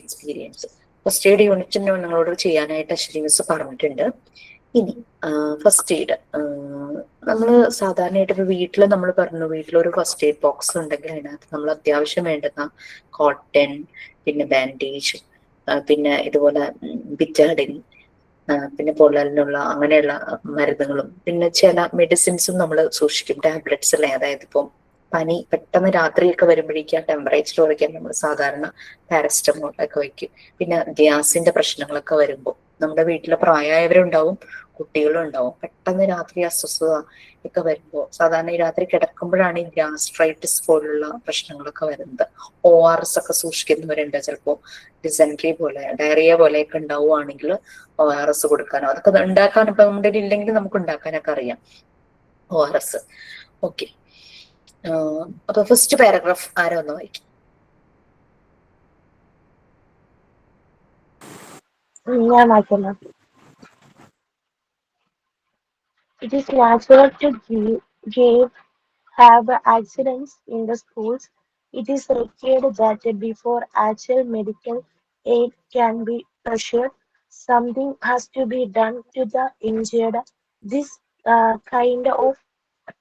experience. First aid യൂണിറ്റിന് നിങ്ങളോട് ചെയ്യാനായിട്ട് അശ്വതി മിസ് പറഞ്ഞിട്ടുണ്ട്. ഇനി ഫസ്റ്റ് എയ്ഡ് നമ്മൾ സാധാരണയായിട്ട് ഇപ്പൊ വീട്ടിൽ നമ്മൾ പറഞ്ഞു, വീട്ടിലൊരു ഫസ്റ്റ് എയ്ഡ് ബോക്സ് ഉണ്ടെങ്കിൽ അതിനകത്ത് നമ്മൾ അത്യാവശ്യം വേണ്ടുന്ന കോട്ടൺ, പിന്നെ ബാൻഡേജ്, പിന്നെ ഇതുപോലെ ബിറ്റാഡിൻ, പിന്നെ പൊള്ളലിനുള്ള അങ്ങനെയുള്ള മരുന്നുകളും പിന്നെ ചില മെഡിസിൻസും നമ്മൾ സൂക്ഷിക്കും. ടാബ്ലറ്റ്സ് അല്ലേ, അതായത് ഇപ്പം പനി പെട്ടെന്ന് രാത്രിയൊക്കെ വരുമ്പോഴേക്കും ആ ടെമ്പറേച്ചർ കുറയ്ക്കാൻ നമ്മൾ സാധാരണ പാരസ്റ്റമോൾ ഒക്കെ വയ്ക്കും. പിന്നെ ഗ്യാസിന്റെ പ്രശ്നങ്ങളൊക്കെ വരുമ്പോൾ നമ്മുടെ വീട്ടിലെ പ്രായമായവരുണ്ടാവും, കുട്ടികളും ഉണ്ടാവും. പെട്ടെന്ന് രാത്രി അസ്വസ്ഥത ഒക്കെ വരുമ്പോൾ സാധാരണ ഈ രാത്രി കിടക്കുമ്പോഴാണ് ഈ ഗ്യാസ്ട്രൈറ്റിസ് പോലുള്ള പ്രശ്നങ്ങളൊക്കെ വരുന്നത്. ORS ഒക്കെ സൂക്ഷിക്കുന്നവരുണ്ട്. ചിലപ്പോൾ ഡിസെൻട്രി പോലെ, ഡയറിയ പോലെയൊക്കെ ഉണ്ടാവുകയാണെങ്കിൽ ORS കൊടുക്കാനോ അതൊക്കെ ഉണ്ടാക്കാൻ ഇപ്പൊ നമ്മുടെ ഇല്ലെങ്കിൽ നമുക്ക് ഉണ്ടാക്കാനൊക്കെ അറിയാം ORS. ഓക്കെ, അപ്പൊ ഫസ്റ്റ് പാരഗ്രാഫ് ആരോ ഒന്ന് വായിക്കും. ഞാൻ വായിക്കുന്നു. It is natural to have accidents in the schools. It is required that before actual medical aid can be pressured, something has to be done to the injured. This kind of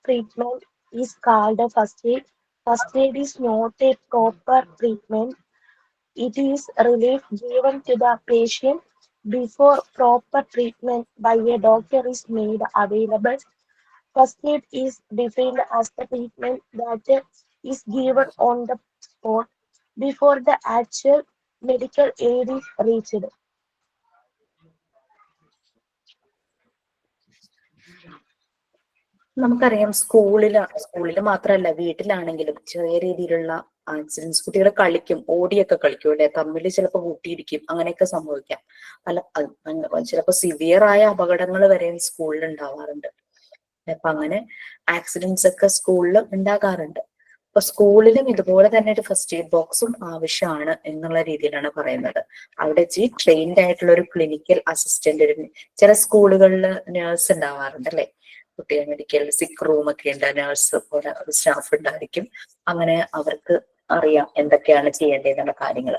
treatment is called first aid. First aid is not a proper treatment. It is relief given to the patient before proper treatment by a doctor is made available. First aid is defined as the treatment that is given on the spot before the actual medical aid is reached. നമുക്കറിയാം സ്കൂളിൽ മാത്രമല്ല വീട്ടിലാണെങ്കിലും ചെറിയ രീതിയിലുള്ള accidents, കുട്ടികൾ കളിക്കും, ഓടിയൊക്കെ കളിക്കും അല്ലെ, തമ്മിൽ ചിലപ്പോൾ കൂട്ടിയിടിക്കും, അങ്ങനെയൊക്കെ സംഭവിക്കാം. ചിലപ്പോൾ സിവിയർ ആയ അപകടങ്ങൾ വരെ സ്കൂളിൽ ഉണ്ടാവാറുണ്ട്. അപ്പൊ അങ്ങനെ ആക്സിഡൻസ് ഒക്കെ സ്കൂളിൽ ഉണ്ടാകാറുണ്ട്. അപ്പൊ സ്കൂളിലും ഇതുപോലെ തന്നെ ഒരു ഫസ്റ്റ് എയ്ഡ് ബോക്സും ആവശ്യമാണ് എന്നുള്ള രീതിയിലാണ് പറയുന്നത്. അവിടെ ട്രെയിൻഡ് ആയിട്ടുള്ള ഒരു ക്ലിനിക്കൽ അസിസ്റ്റന്റ്, ചില സ്കൂളുകളിൽ നേഴ്സ് ഉണ്ടാവാറുണ്ട് അല്ലെ, കുട്ടികൾ മെഡിക്കൽ സിക്ക് റൂം ഒക്കെ ഉണ്ട്, നേഴ്സ് പോലെ ഒരു സ്റ്റാഫ് ഉണ്ടായിരിക്കും. അങ്ങനെ അവർക്ക് അറിയാം എന്തൊക്കെയാണ് ചെയ്യേണ്ടതെന്നുള്ള കാര്യങ്ങൾ.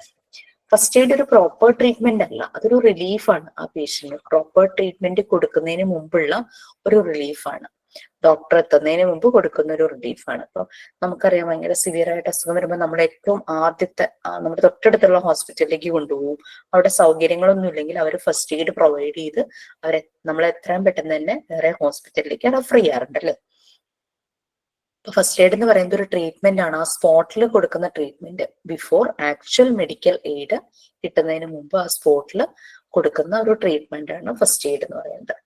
ഫസ്റ്റ് എയ്ഡ് ഒരു പ്രോപ്പർ ട്രീറ്റ്മെന്റ് അല്ല, അതൊരു റിലീഫാണ്. ആ പേഷ്യന്റ് പ്രോപ്പർ ട്രീറ്റ്മെന്റ് കൊടുക്കുന്നതിന് മുമ്പുള്ള ഒരു റിലീഫാണ്, ഡോക്ടർ എത്തുന്നതിന് മുമ്പ് കൊടുക്കുന്ന ഒരു റിലീഫാണ്. അപ്പൊ നമുക്കറിയാം ഭയങ്കര സിവിയർ ആയിട്ട് അസുഖം വരുമ്പോൾ നമ്മൾ ഏറ്റവും ആദ്യത്തെ നമ്മുടെ തൊട്ടടുത്തുള്ള ഹോസ്പിറ്റലിലേക്ക് കൊണ്ടുപോകും. അവിടെ സൗകര്യങ്ങളൊന്നും ഇല്ലെങ്കിൽ അവർ ഫസ്റ്റ് എയ്ഡ് പ്രൊവൈഡ് ചെയ്ത് അവരെ നമ്മൾ എത്രയും പെട്ടെന്ന് തന്നെ വേറെ ഹോസ്പിറ്റലിലേക്ക് റെഫർ ചെയ്യാറുണ്ട് അല്ലേ. ഫസ്റ്റ് എയ്ഡ് എന്ന് പറയുന്നത് ഒരു ട്രീറ്റ്മെന്റ് ആണ്, ആ സ്പോട്ടിൽ കൊടുക്കുന്ന treatment. Before actual medical aid കിട്ടുന്നതിന് മുമ്പ് ആ സ്പോട്ടിൽ കൊടുക്കുന്ന ഒരു ട്രീറ്റ്മെന്റ് ആണ് ഫസ്റ്റ് എയ്ഡ് എന്ന് പറയുന്നത്.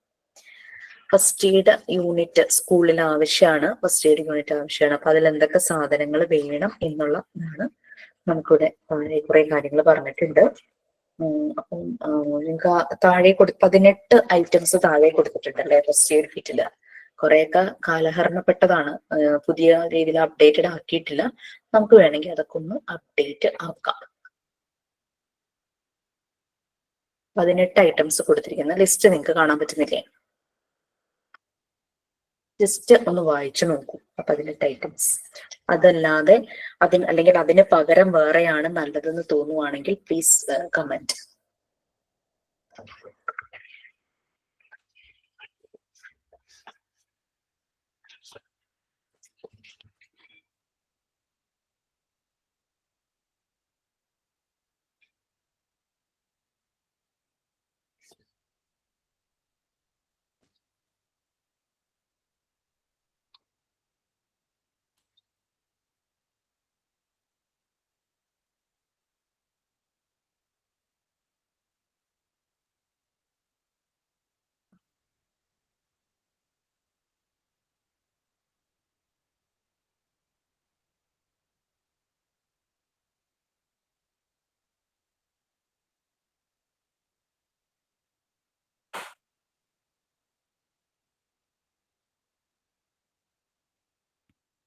ഫസ്റ്റ് എയ്ഡ് യൂണിറ്റ് സ്കൂളിൽ ആവശ്യമാണ്, ഫസ്റ്റ് എയ്ഡ് യൂണിറ്റ് ആവശ്യമാണ്. അപ്പൊ അതിൽ എന്തൊക്കെ സാധനങ്ങൾ വേണം എന്നുള്ളതാണ് നമുക്കിവിടെ കുറെ കാര്യങ്ങൾ പറഞ്ഞിട്ടുണ്ട്. അപ്പം നിങ്ങൾക്ക് താഴെ 18 ഐറ്റംസ് താഴെ കൊടുത്തിട്ടുണ്ടല്ലേ ഫസ്റ്റ് എയ്ഡ് കിറ്റില്. കുറെയൊക്കെ കാലഹരണപ്പെട്ടതാണ്, പുതിയ രീതിയിൽ അപ്ഡേറ്റഡ് ആക്കിയിട്ടില്ല. നമുക്ക് വേണമെങ്കിൽ അതൊക്കെ ഒന്ന് അപ്ഡേറ്റ് ആക്കാം. 18 ഐറ്റംസ് കൊടുത്തിരിക്കുന്ന ലിസ്റ്റ് നിങ്ങൾക്ക് കാണാൻ പറ്റുന്നില്ലേ? ജസ്റ്റ് ഒന്ന് വായിച്ചു നോക്കൂ. 18 ഐറ്റംസ്. അതല്ലാതെ അല്ലെങ്കിൽ അതിന് പകരം വേറെയാണ് നല്ലതെന്ന് തോന്നുവാണെങ്കിൽ പ്ലീസ് കമന്റ്.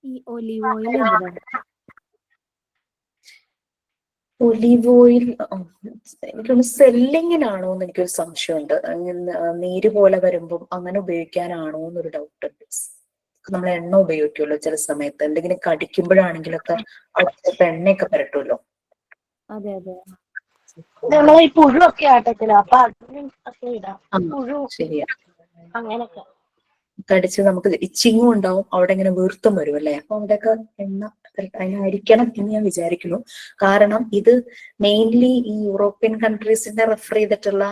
ഈ ഒലീവ് ഓയിൽ എന്തിനാണ്? ഒലിവ് ഓയിൽ എനിക്കൊന്ന് സെല്ലിങ്ങിനാണോ എന്ന് എനിക്കൊരു സംശയമുണ്ട്. നീര് പോലെ വരുമ്പം അങ്ങനെ ഉപയോഗിക്കാനാണോ എന്നൊരു ഡൗട്ട് ഉണ്ട്. നമ്മൾ എണ്ണ ഉപയോഗിക്കുമല്ലോ ചില സമയത്ത്, എന്തെങ്കിലും കടിക്കുമ്പോഴാണെങ്കിലൊക്കെ അടുത്ത എണ്ണയൊക്കെ പരട്ടുമല്ലോ. അതെ അതെ. നമ്മളെ ഈ പുഴുവൊക്കെ ആട്ടത്തില്ല, അപ്പൊ അതിനും ഒക്കെ ഇടാം. പുഴു ശരിയാ, അങ്ങനൊക്കെ കടിച്ച് നമുക്ക് ഇച്ചിങ്ങും ഉണ്ടാവും, അവിടെ ഇങ്ങനെ വീർത്തും വരും അല്ലെ. അപ്പൊ അവിടെയൊക്കെ എണ്ണ അതിനായിരിക്കണം എന്ന് ഞാൻ വിചാരിക്കുന്നു. കാരണം ഇത് മെയിൻലി ഈ യൂറോപ്യൻ കൺട്രീസിന്റെ റെഫർ ചെയ്തിട്ടുള്ള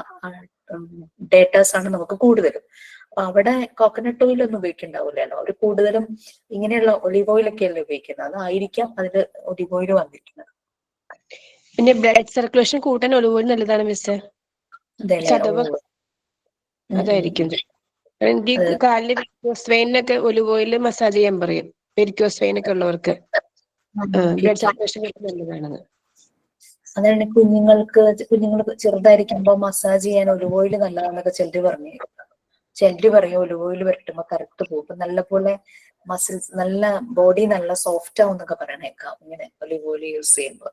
ഡേറ്റാസ് ആണ് നമുക്ക് കൂടുതലും. അപ്പൊ അവിടെ കോക്കനട്ട് ഓയിൽ ഒന്നും ഉപയോഗിക്കുന്നുണ്ടാവില്ലല്ലോ, അവർ കൂടുതലും ഇങ്ങനെയുള്ള ഒലിവ് ഓയിൽ ഒക്കെയല്ലേ ഉപയോഗിക്കുന്നത്. അതായിരിക്കാം അതിൽ ഒലിവ് ഓയിൽ വന്നിരിക്കുന്നത്. പിന്നെ ബ്ലഡ് സർക്കുലേഷൻ കൂട്ടാൻ ഒലിവ് ഓയിൽ നല്ലതാണ് മിസ്റ്റർ. ചതവ് അതായിരിക്കും. എനിക്ക് കാലില് വെരിക്കോസ് വെയിനൊക്കെ ഒലിവ് ഓയിൽ മസാജ് ചെയ്യാൻ പറയും. വെരിക്കോസ് വെയിനൊക്കെ ഉള്ളവർക്ക് ബ്ലഡ് സർക്കുലേഷൻ നല്ലതാണെന്ന്. അതാണ് കുഞ്ഞുങ്ങൾ ചെറുതായിരിക്കുമ്പോ മസാജ് ചെയ്യാൻ ഒലിവ് ഓയിൽ നല്ലതാണെന്നൊക്കെ ചിലര് പറഞ്ഞു. ചിലര് പറയും ഒലിവ് ഓയിൽ വരട്ടുമ്പോ കറക്റ്റ് പോകും, നല്ലപോലെ മസിൽസ് നല്ല ബോഡി നല്ല സോഫ്റ്റ് ആവും എന്നൊക്കെ പറയണേക്കാം ഇങ്ങനെ ഒലിവ് ഓയിൽ യൂസ് ചെയ്യുമ്പോൾ.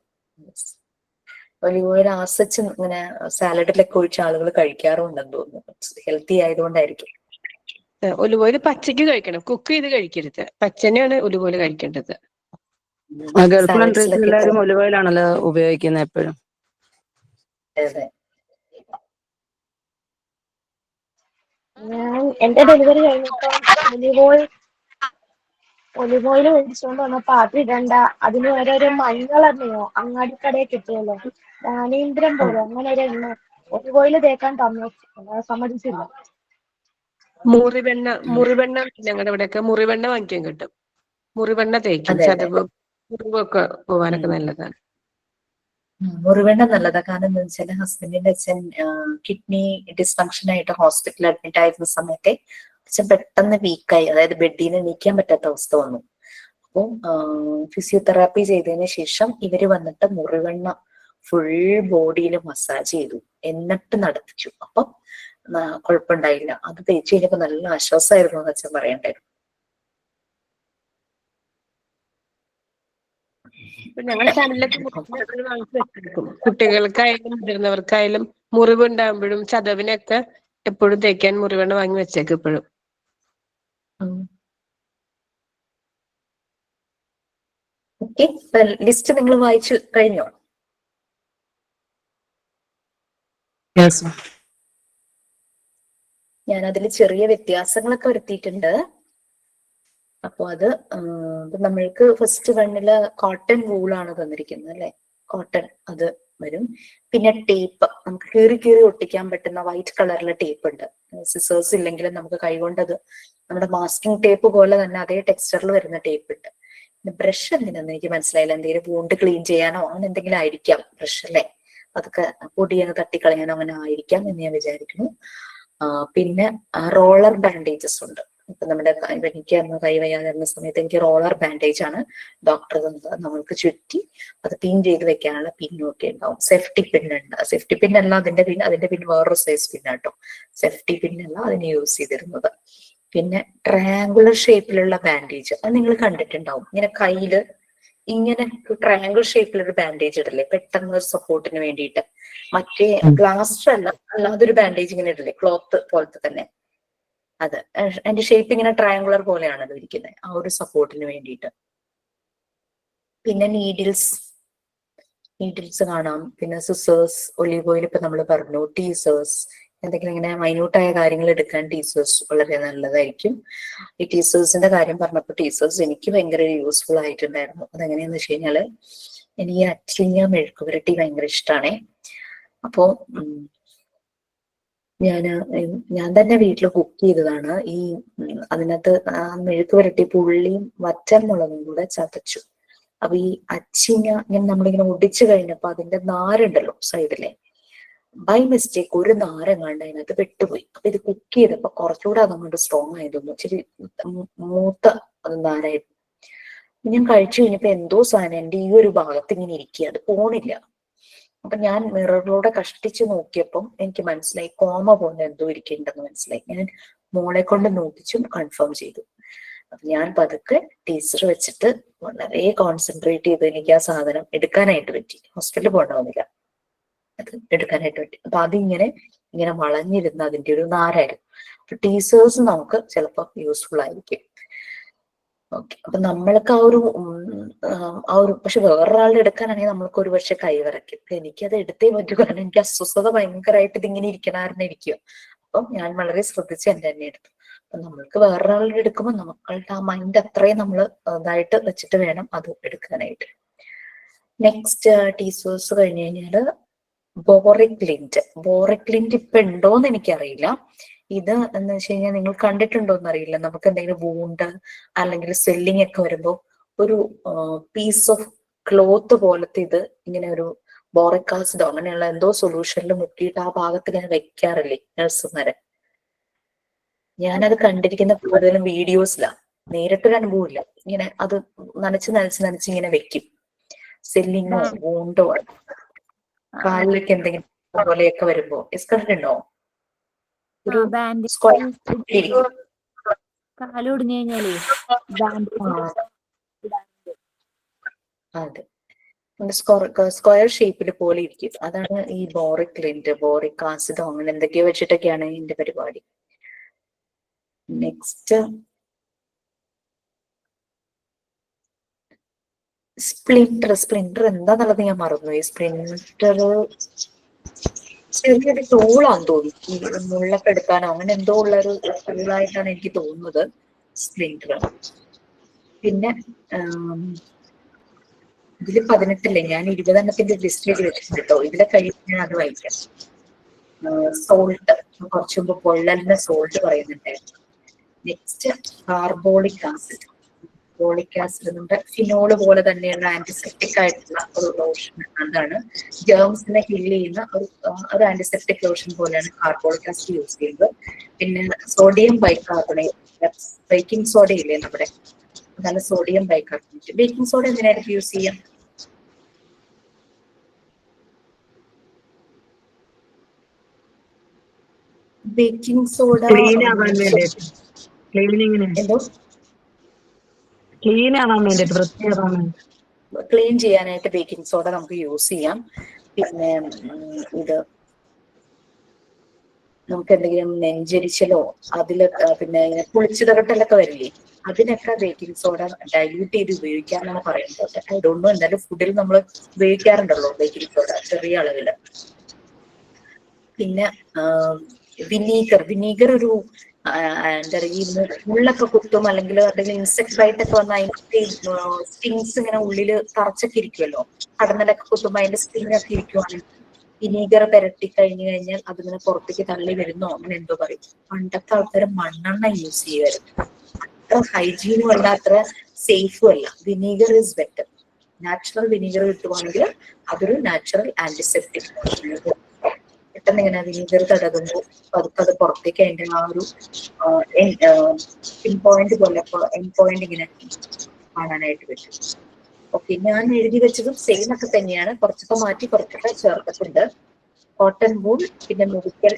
ഒലിവ് ഓയിൽ ആസച്ച് ഇങ്ങനെ സാലഡിലൊക്കെ ഒഴിച്ച ആളുകൾ കഴിക്കാറുണ്ടെന്ന് തോന്നുന്നു. ഹെൽത്തി ആയതുകൊണ്ടായിരിക്കും. ഒലിവ് ഓയിൽ പച്ചയ്ക്ക് കഴിക്കണം, കുക്ക് ചെയ്ത് കഴിക്കരുത്. പച്ചനെയാണ് ഒലിവ് ഓയിൽ കഴിക്കേണ്ടത്. ഗൾഫ് കൺട്രീസിൽ എല്ലാവരും ഒലിവ് ഓയിലാണല്ലോ ഉപയോഗിക്കുന്നത് എപ്പോഴും. ഞാൻ എന്റെ ഡെലിവറി കഴിഞ്ഞപ്പോ ഒലിവ് ഓയിൽ മേടിച്ചുകൊണ്ട് വന്നപ്പോ അതിടണ്ട, അതിന് ഓരോരോ മഞ്ഞളെണ്ണയോ അങ്ങാടിക്കടയിൽ കിട്ടുമല്ലോ, ജ്ഞാനേന്ദ്രം പോലെ അങ്ങനെ ഒരു എണ്ണ ഒലിവ് ഓയിൽ തേക്കാൻ സമ്മതിച്ചില്ല. മുറിവെണ്ണ ഞങ്ങളുടെ ഇവിടെയൊക്കെ മുറിവെണ്ണ വാങ്ങിക്കാൻ കിട്ടും. മുറിവെണ്ണ തേക്കും, ചതവ് മുറിവൊക്കെ പോവാനൊക്കെ നല്ലതാണ്. മുറിവെണ്ണ നല്ലതാ. കാരണം എന്താ വെച്ചാൽ ഹസ്ബൻഡിന്റെ അച്ഛൻ കിഡ്നി ഡിസ്ഫങ്ഷൻ ആയിട്ട് ഹോസ്പിറ്റലിൽ അഡ്മിറ്റ് ആയിരുന്ന സമയത്തെ അച്ഛൻ പെട്ടെന്ന് വീക്കായി, അതായത് ബെഡിൽ നിന്ന് എണീക്കാൻ പറ്റാത്ത അവസ്ഥ വന്നു. അപ്പോൾ ഫിസിയോതെറാപ്പി ചെയ്തതിന് ശേഷം ഇവര് വന്നിട്ട് മുറിവെണ്ണ ഫുൾ ബോഡിയിൽ മസാജ് ചെയ്തു, എന്നിട്ട് നടത്തിച്ചു. അപ്പം കുഴപ്പമുണ്ടായില്ല. അത് തേച്ച് കഴിഞ്ഞപ്പോ നല്ല ആശ്വാസമായിരുന്നു എന്ന് അച്ഛൻ പറയണ്ടായിരുന്നു. ഞങ്ങളുടെ ചാനലിലൊക്കെ വാങ്ങിച്ചു വെച്ചെടുക്കും. കുട്ടികൾക്കായാലും മുതിർന്നവർക്കായാലും മുറിവ് ഉണ്ടാകുമ്പോഴും ചതവിനൊക്കെ എപ്പോഴും തേക്കാൻ മുറിവെണ്ണ വാങ്ങി വെച്ചേക്കും എപ്പോഴും. ഓക്കെ, ലിസ്റ്റ് നിങ്ങൾ വായിച്ചു കഴിഞ്ഞോ? ഞാൻ അതിൽ ചെറിയ വ്യത്യാസങ്ങളൊക്കെ വരുത്തിയിട്ടുണ്ട്. അപ്പൊ അത് നമ്മൾക്ക് ഫസ്റ്റ് വണ്ണില് കോട്ടൺ വൂളാണ് തന്നിരിക്കുന്നത് അല്ലെ, കോട്ടൺ അത് വരും. പിന്നെ ടേപ്പ്, നമുക്ക് കീറി കീറി ഒട്ടിക്കാൻ പറ്റുന്ന വൈറ്റ് കളറിലെ ടേപ്പ് ഉണ്ട്. സിസേഴ്സ് ഇല്ലെങ്കിലും നമുക്ക് കൈകൊണ്ടത് നമ്മുടെ മാസ്കിംഗ് ടേപ്പ് പോലെ തന്നെ അതേ ടെക്സ്ചറിൽ വരുന്ന ടേപ്പ് ഉണ്ട്. ബ്രഷ് എന്തിനാന്ന് എനിക്ക് മനസ്സിലായില്ല. എന്തെങ്കിലും വൂണ്ട് ക്ലീൻ ചെയ്യാനോ അങ്ങനെ എന്തെങ്കിലും ആയിരിക്കാം ബ്രഷ് അല്ലേ, അതൊക്കെ പൊടിയൊക്കെ തട്ടിക്കളയാനോ അങ്ങനെ ആയിരിക്കാം എന്ന് ഞാൻ വിചാരിക്കുന്നു. പിന്നെ റോളർ ബാൻഡേജസ് ഉണ്ട്. ഇപ്പൊ നമ്മുടെ എനിക്ക് അന്ന് കൈ വയ്യാതിരുന്ന സമയത്ത് എനിക്ക് റോളർ ബാൻഡേജ് ആണ് ഡോക്ടർ തന്നത്. നമ്മൾക്ക് ചുറ്റി അത് പിൻ ചെയ്ത് വെക്കാനുള്ള പിന്നും ഒക്കെ ഉണ്ടാവും. സേഫ്റ്റി പിൻ ഉണ്ട്. സേഫ്റ്റി പിൻ അല്ല അതിന്റെ പിൻ വേറൊരു സൈസ് പിന്നാട്ടോ. സേഫ്റ്റി പിന്നല്ല അതിന് യൂസ് ചെയ്തിരുന്നത്. പിന്നെ ട്രയാങ്കുലർ ഷേപ്പിലുള്ള ബാൻഡേജ്, അത് നിങ്ങൾ കണ്ടിട്ടുണ്ടാവും. ഇങ്ങനെ കയ്യില് ഇങ്ങനെ ട്രയാങ്കിൾ ഷേപ്പിലൊരു ബാൻഡേജ് ഇടല്ലേ പെട്ടെന്ന് ഒരു സപ്പോർട്ടിന് വേണ്ടിയിട്ട്. മറ്റേ ഗ്ലാസ്റ്റർ അല്ല, അല്ലാതൊരു ബാൻഡേജ് ഇങ്ങനെ ഇടല്ലേ ക്ലോത്ത് പോലത്തെ തന്നെ. അത് അതിന്റെ ഷേപ്പ് ഇങ്ങനെ ട്രയാങ്കുലർ പോലെയാണല്ലോ ഇരിക്കുന്നത്, ആ ഒരു സപ്പോർട്ടിന് വേണ്ടിയിട്ട്. പിന്നെ നീഡിൽസ് കാണാം. പിന്നെ സിസേഴ്സ്, ഒലിവ് ഓയിൽ ഇപ്പൊ നമ്മൾ പറഞ്ഞു, ടീസേഴ്സ്, എന്തെങ്കിലും ഇങ്ങനെ മൈന്യൂട്ടായ കാര്യങ്ങൾ എടുക്കാൻ ടീസേഴ്സ് വളരെ നല്ലതായിരിക്കും. ഈ ടീസേഴ്സിന്റെ കാര്യം പറഞ്ഞപ്പോൾ ടീസേഴ്സ് എനിക്ക് ഭയങ്കര യൂസ്ഫുൾ ആയിട്ടുണ്ടായിരുന്നു. അതെങ്ങനെയാന്ന് വെച്ച് കഴിഞ്ഞാല് എനിക്ക് അച്ചിങ്ങ മെഴുക്ക് പുരട്ടി ഭയങ്കര ഇഷ്ടമാണേ. അപ്പോ ഞാൻ തന്നെ വീട്ടിൽ കുക്ക് ചെയ്തതാണ്. അതിനകത്ത് മെഴുക്ക് പുരട്ടി പുള്ളിയും വറ്റൽമുളകും കൂടെ ചതച്ചു. അപ്പൊ ഈ അച്ചിങ്ങ ഇങ്ങനെ നമ്മളിങ്ങനെ ഒടിച്ചു കഴിഞ്ഞപ്പോ അതിന്റെ നാരുണ്ടല്ലോ സൈഡിലെ, ബൈ മിസ്റ്റേക്ക് ഒരു നാരെങ്ങാണ്ട് അതിനകത്ത് പെട്ടുപോയി. അപ്പൊ ഇത് കുക്ക് ചെയ്തപ്പോ കുറച്ചുകൂടെ അതുകൊണ്ട് സ്ട്രോങ് ആയിരുന്നു. ഇച്ചിരി മൂത്ത നാരായിരുന്നു. ഞാൻ കഴിച്ചു കഴിഞ്ഞപ്പോ എന്തോ സാധനം എന്റെ ഈ ഒരു ഭാഗത്ത് ഇങ്ങനെ ഇരിക്കുക, അത് പോണില്ല. അപ്പൊ ഞാൻ മിററിലൂടെ കഷ്ടിച്ച് നോക്കിയപ്പം എനിക്ക് മനസ്സിലായി കോമ പോലെ എന്തോ ഇരിക്കുന്നുണ്ടെന്ന് മനസ്സിലായി. ഞാൻ മോളെ കൊണ്ട് നോക്കിച്ചും കൺഫേം ചെയ്തു. അപ്പൊ ഞാൻ പതുക്കെ ടീച്ചർ വെച്ചിട്ട് വളരെ കോൺസെൻട്രേറ്റ് ചെയ്ത് എനിക്ക് ആ സാധനം എടുക്കാനായിട്ട് പറ്റി. ഹോസ്പിറ്റലിൽ പോകണമെന്നില്ല, അത് എടുക്കാനായിട്ട് പറ്റി. അപ്പൊ അതിങ്ങനെ ഇങ്ങനെ വളഞ്ഞിരുന്ന അതിന്റെ ഒരു നാരായിരുന്നു. അപ്പൊ ടീച്ചേഴ്സ് നമുക്ക് ചിലപ്പോൾ യൂസ്ഫുൾ ആയിരിക്കും. ഓക്കെ, അപ്പൊ നമ്മൾക്ക് ആ ഒരു പക്ഷെ വേറൊരാളുടെ എടുക്കാനാണെങ്കിൽ നമ്മൾക്ക് ഒരു പക്ഷെ കൈവിറയ്ക്കും. എനിക്കത് എടുത്തേ പറ്റൂ, കാരണം എനിക്ക് അസ്വസ്ഥത ഭയങ്കരമായിട്ട് ഇതിങ്ങനെ ഇരിക്കണായിരുന്നു ഇരിക്കുക. അപ്പം ഞാൻ വളരെ ശ്രദ്ധിച്ച് എന്റെ തന്നെ എടുത്തു. അപ്പൊ നമ്മൾക്ക് വേറൊരാളുടെ എടുക്കുമ്പോൾ നമ്മളുടെ ആ മൈൻഡ് അത്രയും നമ്മൾ ഇതായിട്ട് വെച്ചിട്ട് വേണം അത് എടുക്കാനായിട്ട്. നെക്സ്റ്റ് ടീച്ചേഴ്സ് കഴിഞ്ഞ് കഴിഞ്ഞാല് ബോറിക് ലിന്റ്. ബോറിക് ലിന്റ് ഇപ്പൊ ഉണ്ടോന്ന് എനിക്കറിയില്ല. ഇത് എന്ന് വെച്ച് കഴിഞ്ഞാൽ നിങ്ങൾ കണ്ടിട്ടുണ്ടോന്ന് അറിയില്ല. നമുക്ക് എന്തെങ്കിലും വൂണ്ട് അല്ലെങ്കിൽ സ്വെല്ലിംഗ് ഒക്കെ വരുമ്പോൾ ഒരു പീസ് ഓഫ് ക്ലോത്ത് പോലത്തെ ഇത് ഇങ്ങനെ ഒരു ബോറിക് ആസിഡോ അങ്ങനെയുള്ള എന്തോ സൊല്യൂഷനിൽ മുക്കിയിട്ട് ആ ഭാഗത്ത് ഇങ്ങനെ വെക്കാറില്ലേ നഴ്സുമാരെ? ഞാനത് കണ്ടിരിക്കുന്ന കൂടുതലും വീഡിയോസിലാണ്, നേരിട്ടൊരു അനുഭവം ഇല്ല. ഇങ്ങനെ അത് നനച്ച് ഇങ്ങനെ വെക്കും. സെല്ലിങ്ങോ വൂണ്ടോ കാലിലൊക്കെ എന്തെങ്കിലും പോലെയൊക്കെ വരുമ്പോ കണ്ടിട്ടുണ്ടോ? ഒരു കാലൊടിഞ്ഞു കഴിഞ്ഞാലേ അതെ, സ്ക്വയർ ഷേപ്പിൽ പോലെ ഇരിക്കും. അതാണ് ഈ ബോറിക് ലിന്റ്, ബോറിക് ആസിഡോ അങ്ങനെ എന്തൊക്കെയോ വെച്ചിട്ടൊക്കെയാണ് ഇതിന്റെ പരിപാടി. നെക്സ്റ്റ് സ്പ്ലിന്റർ എന്താന്നുള്ളത് ഞാൻ മറന്നു. ഈ സ്പ്ലിന്റർ ചെറിയൊരു ടൂളാന്ന് തോന്നുന്നു, ഈ മുള്ളൊക്കെ എടുക്കാനോ അങ്ങനെ എന്തോ ഉള്ളൊരു ടൂളായിട്ടാണ് എനിക്ക് തോന്നുന്നത് സ്പ്ലിന്റർ. പിന്നെ ഇതില് 18 ഞാൻ 20 എണ്ണത്തിന്റെ ലിസ്റ്റ് ചെയ്ത് വെച്ചിട്ടുണ്ട് കേട്ടോ. ഇതിലെ കഴിയുമ്പോൾ ഞാൻ അത് വായിക്കാം. സോൾട്ട്, കുറച്ചു മുമ്പ് പൊള്ളലിന്റെ സോൾട്ട് പറയുന്നുണ്ടായിരുന്നു. Next carbolic acid. ബോളിക് ആസിഡ് നമ്മുടെ ഫിനോള് പോലെ തന്നെയുള്ള ആന്റിസെപ്റ്റിക് ആയിട്ടുള്ള ഒരു ലോഷൻ. അതാണ് ജേംസിനെ കില്ല് ചെയ്യുന്ന ഒരു ആന്റിസെപ്റ്റിക് ലോഷൻ പോലെയാണ് കാർബോളിക് ആസിഡ് യൂസ് ചെയ്യുന്നത്. പിന്നെ സോഡിയം ബൈകാർബണേറ്റ്, ബേക്കിംഗ് സോഡ ഇല്ലേ നമ്മുടെ, അതാണ് സോഡിയം ബൈകാർബണേറ്റ്. ബേക്കിംഗ് സോഡ എന്തിനായിരിക്കും യൂസ് ചെയ്യാം? ബേക്കിംഗ് സോഡ എന്തോ ക്ലീൻ ചെയ്യാനായിട്ട് ബേക്കിംഗ് സോഡ നമുക്ക് യൂസ് ചെയ്യാം. പിന്നെ ഇത് നമുക്ക് എന്തെങ്കിലും നെഞ്ചരിച്ചലോ അതില് പിന്നെ പുളിച്ചു തകട്ടലൊക്കെ വരില്ലേ, അതിനൊക്കെ ബേക്കിംഗ് സോഡ ഡൈല്യൂട്ട് ചെയ്ത് ഉപയോഗിക്കാമെന്നാണ് പറയുന്നത്. അതുകൊണ്ടും എന്തായാലും ഫുഡിൽ നമ്മൾ ഉപയോഗിക്കാറുണ്ടല്ലോ ബേക്കിംഗ് സോഡ ചെറിയ അളവില്. പിന്നെ വിനീഗർ ഒരു എന്താ പറയുക, മുള്ളൊക്കെ കുത്തും അല്ലെങ്കിൽ എന്തെങ്കിലും ഇൻസെക്ട് ബൈറ്റ് ഒക്കെ വന്നാൽ അതിന്റെ സ്റ്റിങ്സ് ഇങ്ങനെ ഉള്ളില് തറച്ചൊക്കെ ഇരിക്കുമല്ലോ, കടന്നലൊക്കെ കുത്തുമ്പോ അതിന്റെ സ്റ്റിങ് ഒക്കെ ഇരിക്കുവാണെങ്കിൽ വിനീഗർ പുരട്ടി കഴിഞ്ഞു കഴിഞ്ഞാൽ അതിങ്ങനെ പുറത്തേക്ക് തള്ളി വരുന്നോ അങ്ങനെ എന്തോ പറയും. പണ്ടത്തെ ആൾക്കാർ മണ്ണെണ്ണ യൂസ് ചെയ്യുമായിരുന്നു. അത്ര ഹൈജീനും അല്ല, അത്ര സേഫും അല്ല. Vinegar is better. Natural vinegar കിട്ടുവാണെങ്കിൽ അതൊരു നാച്ചുറൽ ആന്റിസെപ്റ്റിക്. പെട്ടെന്ന് ഇങ്ങനെ വിനീഗർ തടകുമ്പോൾ അത് പുറത്തേക്ക് അതിന്റെ ആ ഒരു പിൻ പോയിന്റ് പോലെ എൻ പോയിന്റ് ഇങ്ങനെ കാണാനായിട്ട് പറ്റും. ഓക്കെ, ഞാൻ എഴുതി വെച്ചതും സെയിം ഒക്കെ തന്നെയാണ്, കുറച്ചൊക്കെ മാറ്റി കുറച്ചൊക്കെ ചേർത്തിട്ടുണ്ട്. കോട്ടൺ വൂൾ, പിന്നെ മെഡിക്കൽ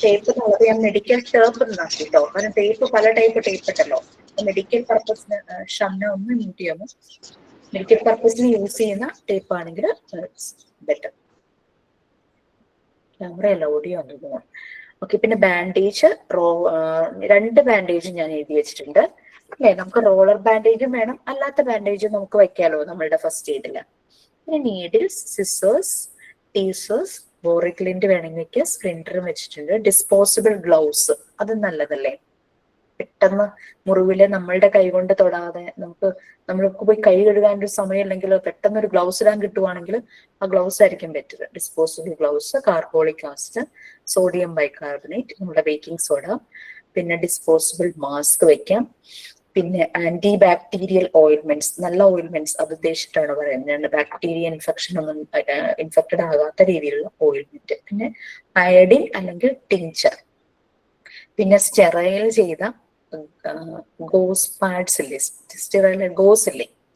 ടേപ്പ് എന്നുള്ളത് ഞാൻ മെഡിക്കൽ ടേപ്പ് എന്നാക്കി കേട്ടോ, കാരണം ടേപ്പ് പല ടൈപ്പ് ടേപ്പ് ഉണ്ടല്ലോ. മെഡിക്കൽ പർപ്പസിന് ഷംന ഒന്ന് മ്യൂട്ട് ചെയ്യാമോ? മെഡിക്കൽ പർപ്പസിന് യൂസ് ചെയ്യുന്ന ടേപ്പ് ആണെങ്കിൽ ബെറ്റർ. ക്യാമറയല്ല ഓഡിയോ ആണ് തോന്നുന്നു. ഓക്കെ, പിന്നെ ബാൻഡേജ് 2 ബാൻഡേജ് ഞാൻ എഴുതി വെച്ചിട്ടുണ്ട് അല്ലെ. നമുക്ക് റോളർ ബാൻഡേജും വേണം, അല്ലാത്ത ബാൻഡേജും നമുക്ക് വെക്കാലോ നമ്മളുടെ ഫസ്റ്റ് എയ്ഡില്. പിന്നെ needles, scissors, tweezers, boric lint വേണമെങ്കിൽ വെക്കുക, സ്പ്ലിന്ററും വെച്ചിട്ടുണ്ട്. ഡിസ്പോസിബിൾ ഗ്ലൗസ്, അത് നല്ലതല്ലേ. പെട്ടെന്ന് മുറിവില് നമ്മളുടെ കൈ കൊണ്ട് തൊടാതെ നമ്മൾക്ക് പോയി കൈ കഴുകാൻ ഒരു സമയം അല്ലെങ്കിൽ പെട്ടെന്ന് ഒരു ഗ്ലൗസ് ഇടാൻ കിട്ടുവാണെങ്കിൽ ആ ഗ്ലൗസ് ആയിരിക്കും better. Disposable gloves, carbolic acid, sodium bicarbonate, നമ്മുടെ ബേക്കിംഗ് സോഡ, പിന്നെ ഡിസ്പോസിബിൾ മാസ്ക് വെക്കാം. പിന്നെ ആന്റി ബാക്ടീരിയൽ ഓയിൽമെന്റ്സ്, നല്ല ഓയിൽമെന്റ്സ് അത് ഉദ്ദേശിച്ചിട്ടാണ് പറയുന്നത്. ബാക്ടീരിയ ഇൻഫെക്റ്റഡ് ആകാത്ത രീതിയിലുള്ള ഓയിൽമെന്റ്. പിന്നെ അയഡിൻ അല്ലെങ്കിൽ ടിഞ്ചർ. പിന്നെ സ്റ്റെറൈൽ ചെയ്ത ഗോസ് പാഡ്സ് ഇല്ലേ,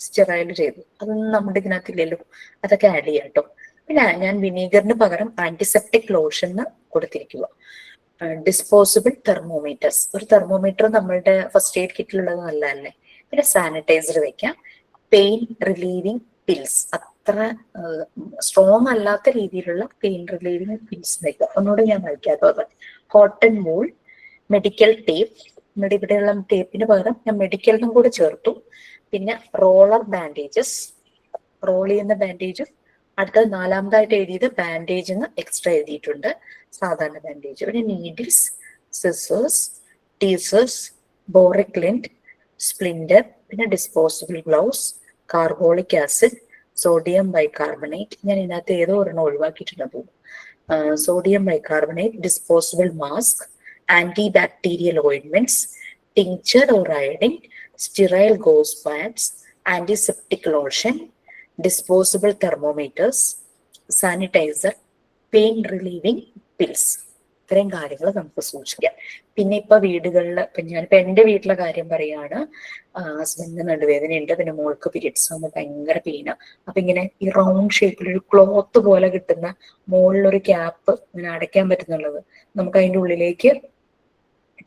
സ്റ്റെറൈൽ ചെയ്തു, അതൊന്നും നമ്മുടെ ഇതിനകത്തില്ലല്ലോ, അതൊക്കെ ആഡ് ചെയ്യാം കേട്ടോ. പിന്നെ ഞാൻ വിനീഗറിന് പകരം ആന്റിസെപ്റ്റിക് ലോഷൻ കൊടുത്തിരിക്കുക. Disposable thermometers. ഒരു തെർമോമീറ്റർ നമ്മളുടെ ഫസ്റ്റ് എയ്ഡ് കിറ്റിലുള്ളത് നല്ലതല്ലേ. പിന്നെ സാനിറ്റൈസർ വെക്കാം. പെയിൻ റിലീവിങ് പിൽസ്, അത്ര സ്ട്രോങ് അല്ലാത്ത രീതിയിലുള്ള പെയിൻ റിലീവിങ് പിൽസ് വെക്കാം. ഒന്നുകൂടെ ഞാൻ വായിക്കാത്തത്. Cotton wool, medical tape. നമ്മുടെ ഇവിടെയുള്ള ടേപ്പിന് പകരം ഞാൻ മെഡിക്കലിനും കൂടെ ചേർത്തു. പിന്നെ റോളർ ബാൻഡേജസ്, റോൾ ചെയ്യുന്ന ബാൻഡേജും. അടുത്തത് നാലാമതായിട്ട് എഴുതിയത് ബാൻഡേജ് എന്ന് എക്സ്ട്രാ എഴുതിയിട്ടുണ്ട്, സാധാരണ ബാൻഡേജ്. പിന്നെ needles, scissors, tweezers, boric lint, splinter, പിന്നെ disposable gloves, carbolic acid, sodium bicarbonate. ഞാൻ ഇതിനകത്ത് ഏതോ ഒരെണ്ണം ഒഴിവാക്കിയിട്ടുള്ളത്. Sodium bicarbonate, disposable mask, antibacterial ഓയിൻമെന്റ്സ്, tincture or iodine, sterile gauze pads, antiseptic lotion, disposable thermometers, sanitizer, pain relieving pills. ഇത്രയും കാര്യങ്ങൾ നമുക്ക് സൂക്ഷിക്കാം. പിന്നെ ഇപ്പൊ വീടുകളിൽ, ഇപ്പൊ ഞാനിപ്പോ എന്റെ വീട്ടിലെ കാര്യം പറയാണ്. ഹസ്ബൻഡിന് നടുവേദനയുണ്ട്, പിന്നെ മോൾക്ക് പീരിയഡ്സ് ആകുമ്പോൾ ഭയങ്കര പെയിനാ. അപ്പൊ ഇങ്ങനെ ഈ റൗണ്ട് ഷേപ്പിൽ ഒരു ക്ലോത്ത് പോലെ കിട്ടുന്ന മുകളിലൊരു ക്യാപ്പ് ഇങ്ങനെ അടയ്ക്കാൻ പറ്റുന്നുള്ളത്, നമുക്ക് അതിന്റെ ഉള്ളിലേക്ക്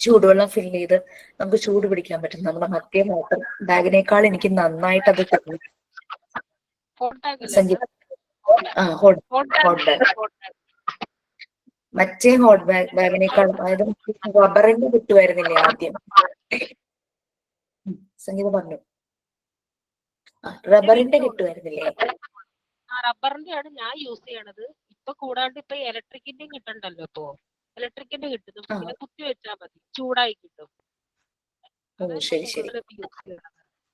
ചൂടുവെള്ളം ഫില്ല് ചെയ്ത് നമുക്ക് ചൂട് പിടിക്കാൻ പറ്റും. നമ്മുടെ മറ്റേ മോട്ടർ ബാഗിനേക്കാൾ എനിക്ക് നന്നായിട്ട് അത് കിട്ടും. ഹോട്ട് ബാഗ്, മറ്റേ ഹോട്ട് ബാഗിനേക്കാൾ, അതായത് റബ്ബറിന്റെ കിട്ടുമായിരുന്നില്ലേ ആദ്യം. സംഗീത പറഞ്ഞു, റബ്ബറിന്റെ കിട്ടുമായിരുന്നില്ലേ? റബ്ബറിന്റെ ആണ് ഞാൻ യൂസ് ചെയ്യണത്. ഇപ്പൊ കൂടാണ്ട് ഇപ്പൊ ഇലക്ട്രിക്കിന്റെയും കിട്ടണ്ടല്ലോ. ഇപ്പൊ ഇലക്ട്രിക്കിന്റെ കിട്ടും, പിന്നെ കുത്തി വെച്ചാൽ മതി, ചൂടായി കിട്ടും.